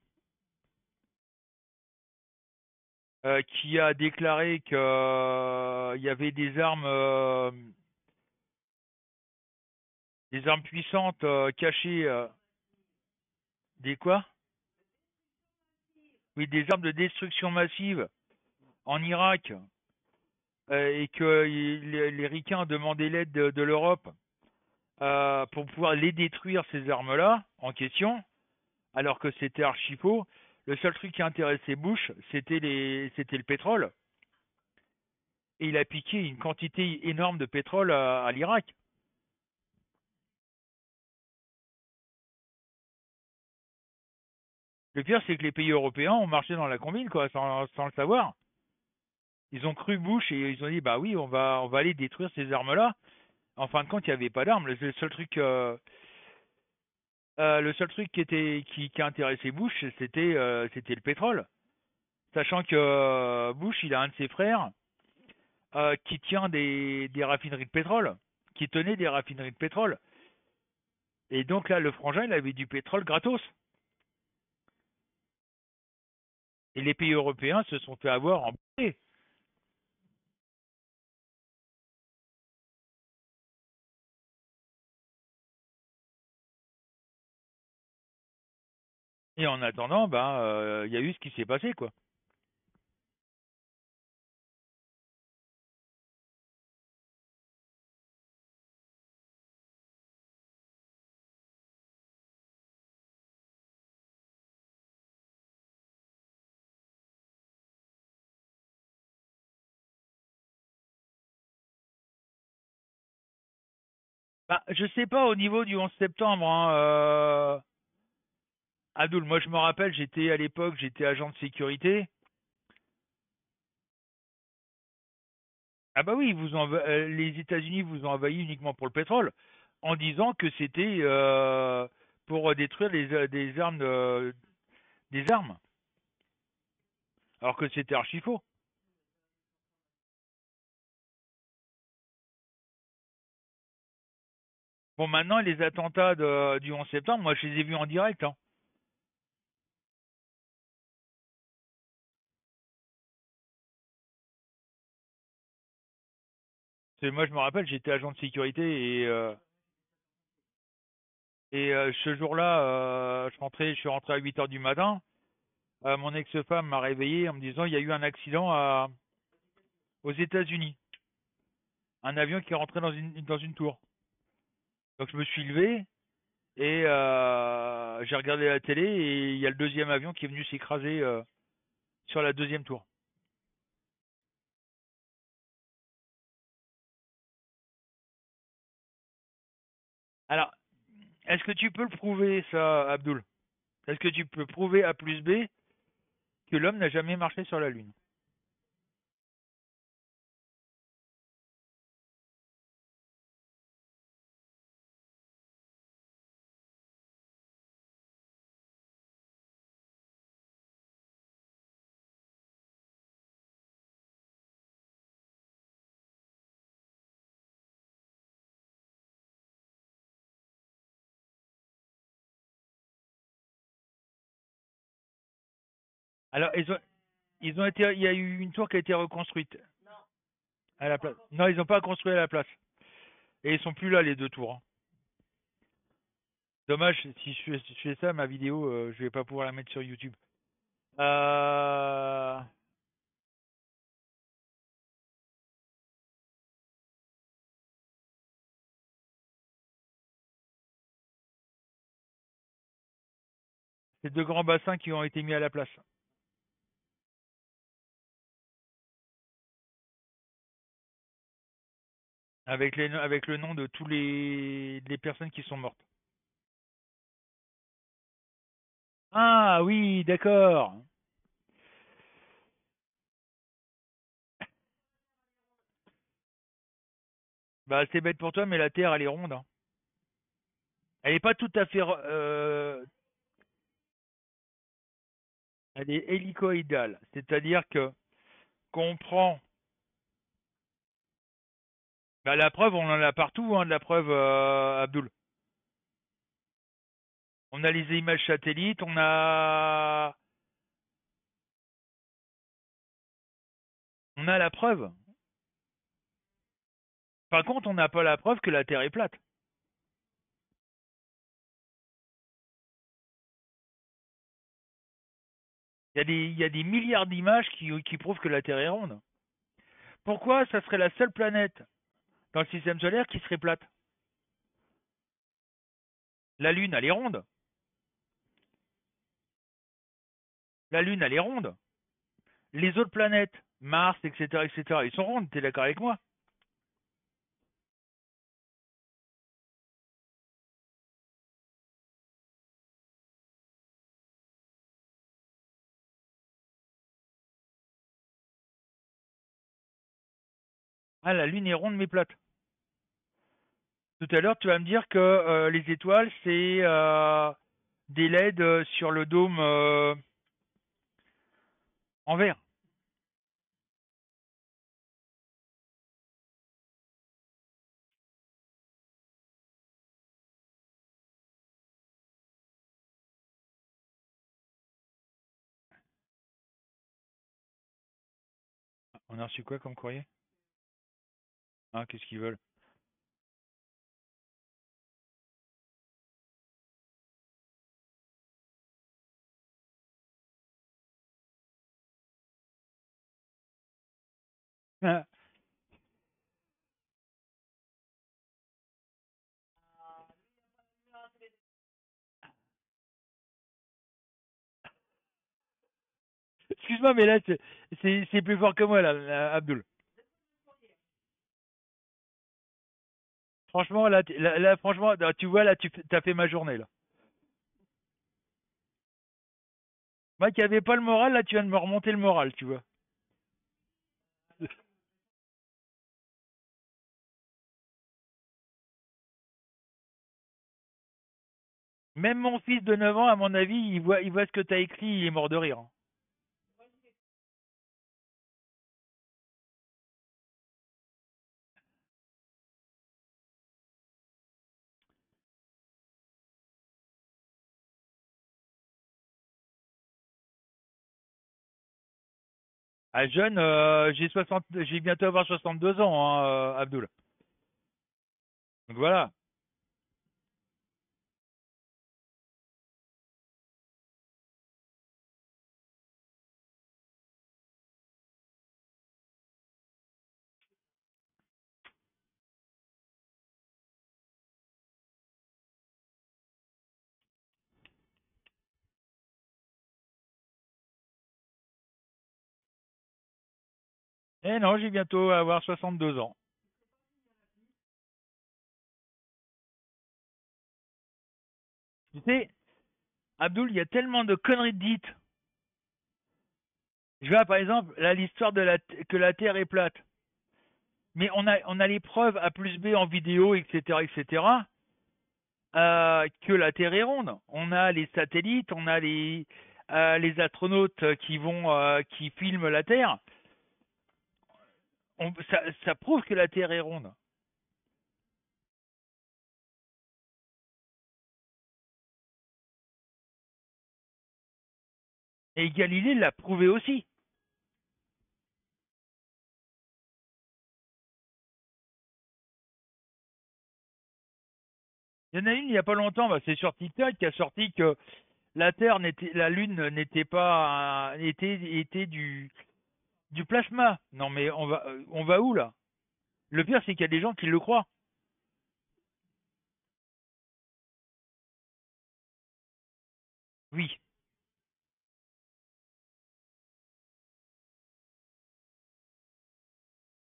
qui a déclaré que il y avait des armes puissantes cachées, des quoi? Oui, des armes de destruction massive en Irak et que les Ricains demandaient l'aide de l'Europe pour pouvoir les détruire ces armes-là en question, alors que c'était archi faux. Le seul truc qui intéressait Bush, c'était le pétrole. Et il a piqué une quantité énorme de pétrole à l'Irak. Le pire, c'est que les pays européens ont marché dans la combine, quoi, sans le savoir. Ils ont cru Bush et ils ont dit, bah oui, on va aller détruire ces armes-là. En fin de compte, il n'y avait pas d'armes. Le seul truc qui intéressait Bush, c'était le pétrole. Sachant que Bush, il a un de ses frères qui tient des raffineries de pétrole, qui tenait des raffineries de pétrole. Et donc là, le frangin, il avait du pétrole gratos. Et les pays européens se sont fait avoir en bouée. Et en attendant, ben, il y a eu ce qui s'est passé, quoi. Bah, je sais pas au niveau du 11 septembre, hein, Abdoul, moi je me rappelle, à l'époque, j'étais agent de sécurité. Ah bah oui, les États-Unis vous ont envahi uniquement pour le pétrole, en disant que c'était pour détruire des armes, des armes, alors que c'était archi faux. Bon, maintenant les attentats du 11 septembre, moi je les ai vus en direct, hein. Moi je me rappelle, j'étais agent de sécurité et ce jour-là, je suis rentré à 8 heures du matin. Mon ex-femme m'a réveillé en me disant il y a eu un accident aux États-Unis, un avion qui est rentré dans une tour. Donc je me suis levé et j'ai regardé la télé et il y a le deuxième avion qui est venu s'écraser sur la deuxième tour. Alors, est-ce que tu peux le prouver ça, Abdul? Est-ce que tu peux prouver A plus B que l'homme n'a jamais marché sur la Lune? Alors, il y a eu une tour qui a été reconstruite à la place. Non, ils n'ont pas construit à la place. Et ils sont plus là, les deux tours, hein. Dommage, si je fais ça, ma vidéo, je vais pas pouvoir la mettre sur YouTube. Euh, c'est deux grands bassins qui ont été mis à la place, avec le nom de tous les personnes qui sont mortes. Ah oui, d'accord. Bah c'est bête pour toi, mais la Terre, elle est ronde, hein. Elle est pas tout à fait, elle est hélicoïdale. C'est-à-dire que quand on prend, bah, la preuve, on en a partout, hein, de la preuve, Abdul. On a les images satellites, on a la preuve. Par contre, on n'a pas la preuve que la Terre est plate. Il y a des milliards d'images qui prouvent que la Terre est ronde. Pourquoi ça serait la seule planète dans le système solaire qui serait plate? La Lune, elle est ronde. La Lune, elle est ronde. Les autres planètes, Mars, etc., etc., ils sont rondes, t'es d'accord avec moi? Ah, la Lune est ronde mais plate. Tout à l'heure, tu vas me dire que les étoiles, c'est des LED sur le dôme en verre. On a reçu quoi comme courrier? Ah, qu'est-ce qu'ils veulent? Excuse-moi, mais là, c'est plus fort que moi, là, Abdul. Franchement, là, franchement, là, tu vois, là, t'as fait ma journée, là. Moi qui avais pas le moral, là, tu viens de me remonter le moral, tu vois. Même mon fils de 9 ans, à mon avis, il voit ce que t'as écrit, il est mort de rire. Ah, jeune, j'ai bientôt avoir 62 ans, hein, Abdul. Donc voilà. Eh non, j'ai bientôt avoir 62 ans. Tu sais, Abdul, il y a tellement de conneries dites. Je vois, par exemple, là, l'histoire que la Terre est plate. Mais on a les preuves A plus B en vidéo, etc., etc., que la Terre est ronde. On a les satellites, on a les astronautes qui filment la Terre. Ça prouve que la Terre est ronde. Et Galilée l'a prouvé aussi. Il y en a une il n'y a pas longtemps, bah, c'est sur TikTok qui a sorti que la Lune n'était pas, était du plasma. Non mais on va où là? Le pire c'est qu'il y a des gens qui le croient. Oui.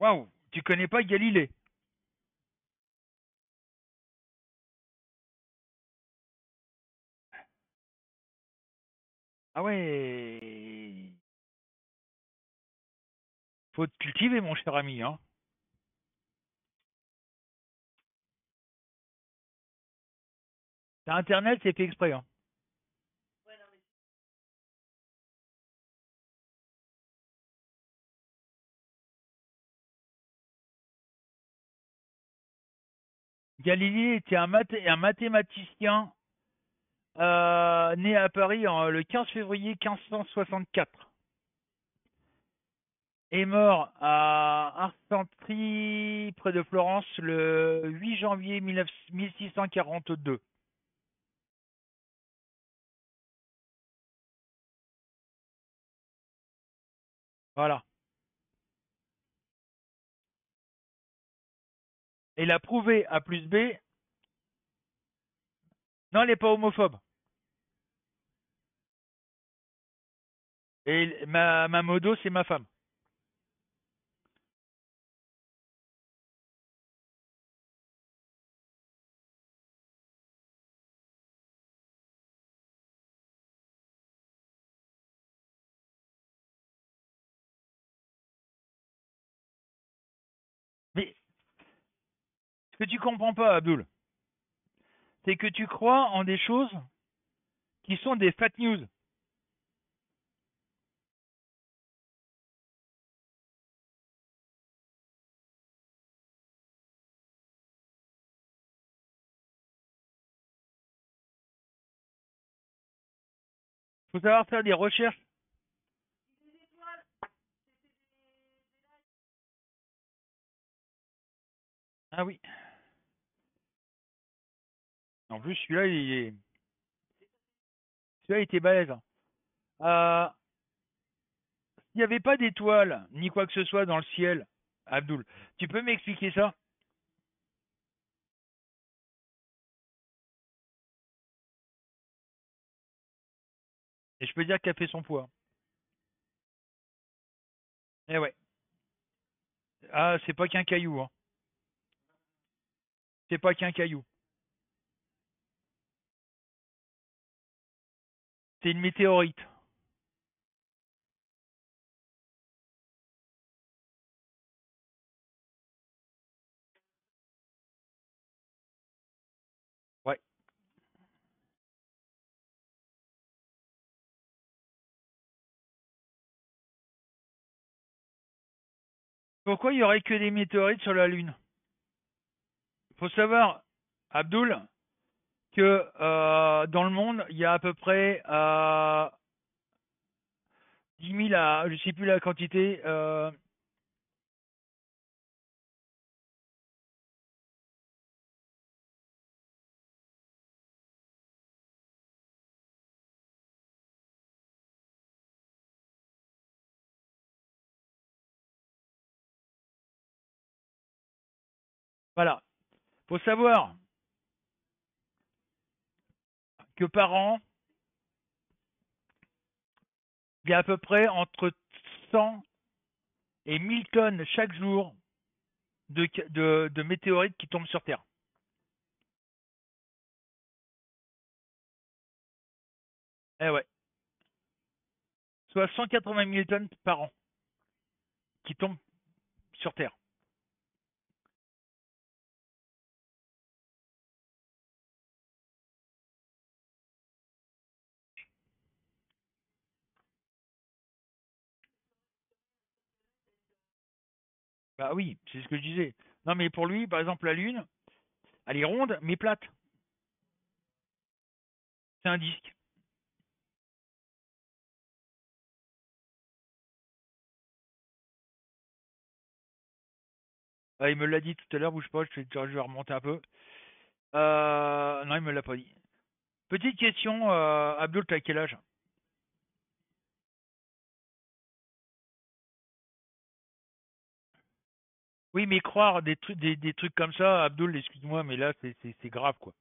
Waouh. Tu connais pas Galilée? Ah ouais. Faut te cultiver mon cher ami, hein. T'as Internet, c'est fait exprès, hein. Galilée était un mathématicien né à Paris le 15 février 1564 est mort à Arcentri, près de Florence, le 8 janvier 1642. Voilà. Et il a prouvé A plus B. Non, elle n'est pas homophobe. Et ma modo, c'est ma femme. Mais Ce que tu comprends pas, Abdul, c'est que tu crois en des choses qui sont des fake news. Faut savoir faire des recherches. Ah oui. En plus, celui-là, il était balèze, hein. S'il n'y avait pas d'étoiles, ni quoi que ce soit dans le ciel, Abdul, tu peux m'expliquer ça? Et je peux dire qu'elle fait son poids. Eh ouais. Ah, c'est pas qu'un caillou, hein. C'est pas qu'un caillou. C'est une météorite. Ouais. Pourquoi il y aurait que des météorites sur la Lune? Faut savoir, Abdul, que dans le monde, il y a à peu près 10 000 à, je sais plus la quantité. Voilà. Faut savoir que par an, il y a à peu près entre 100 et 1000 tonnes chaque jour de météorites qui tombent sur Terre. Eh ouais. Soit 180 000 tonnes par an qui tombent sur Terre. Bah oui, c'est ce que je disais. Non, mais pour lui, par exemple, la Lune, elle est ronde, mais plate. C'est un disque. Ah, il me l'a dit tout à l'heure, bouge pas, je vais remonter un peu. Non, il me l'a pas dit. Petite question, Abdul, t'as quel âge? Oui, mais croire des trucs comme ça, Abdul, excuse-moi, mais là, c'est grave, quoi.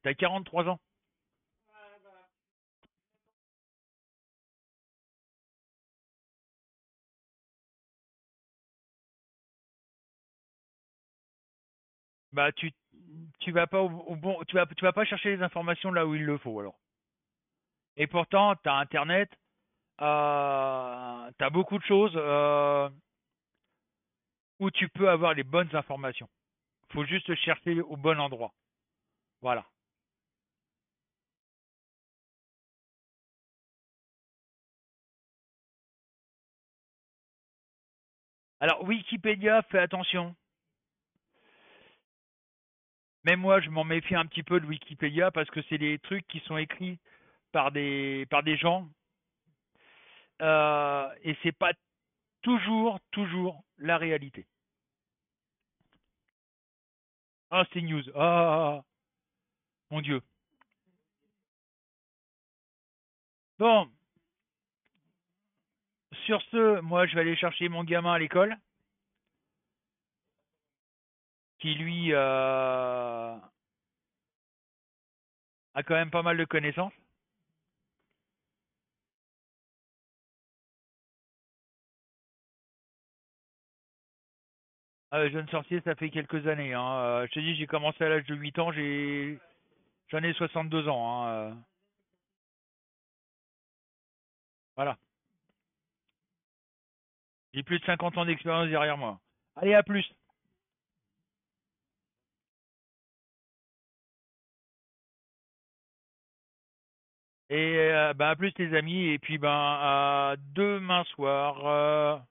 T'as 43 ans. Bah, tu vas pas au bon, tu vas pas chercher les informations là où il le faut, alors. Et pourtant, t'as Internet, t'as beaucoup de choses où tu peux avoir les bonnes informations. Faut juste chercher au bon endroit. Voilà. Alors, Wikipédia, fais attention. Même moi, je m'en méfie un petit peu de Wikipédia parce que c'est des trucs qui sont écrits par des gens et c'est pas toujours la réalité. Ah, c'est news. Ah, mon Dieu. Bon, sur ce, moi, je vais aller chercher mon gamin à l'école qui, lui, a quand même pas mal de connaissances. Jeune sorcier, ça fait quelques années, hein. Je te dis, j'ai commencé à l'âge de 8 ans, j'en ai 62 ans, hein. Voilà. J'ai plus de 50 ans d'expérience derrière moi. Allez, à plus. Et bah, à plus les amis. Et puis ben à demain soir.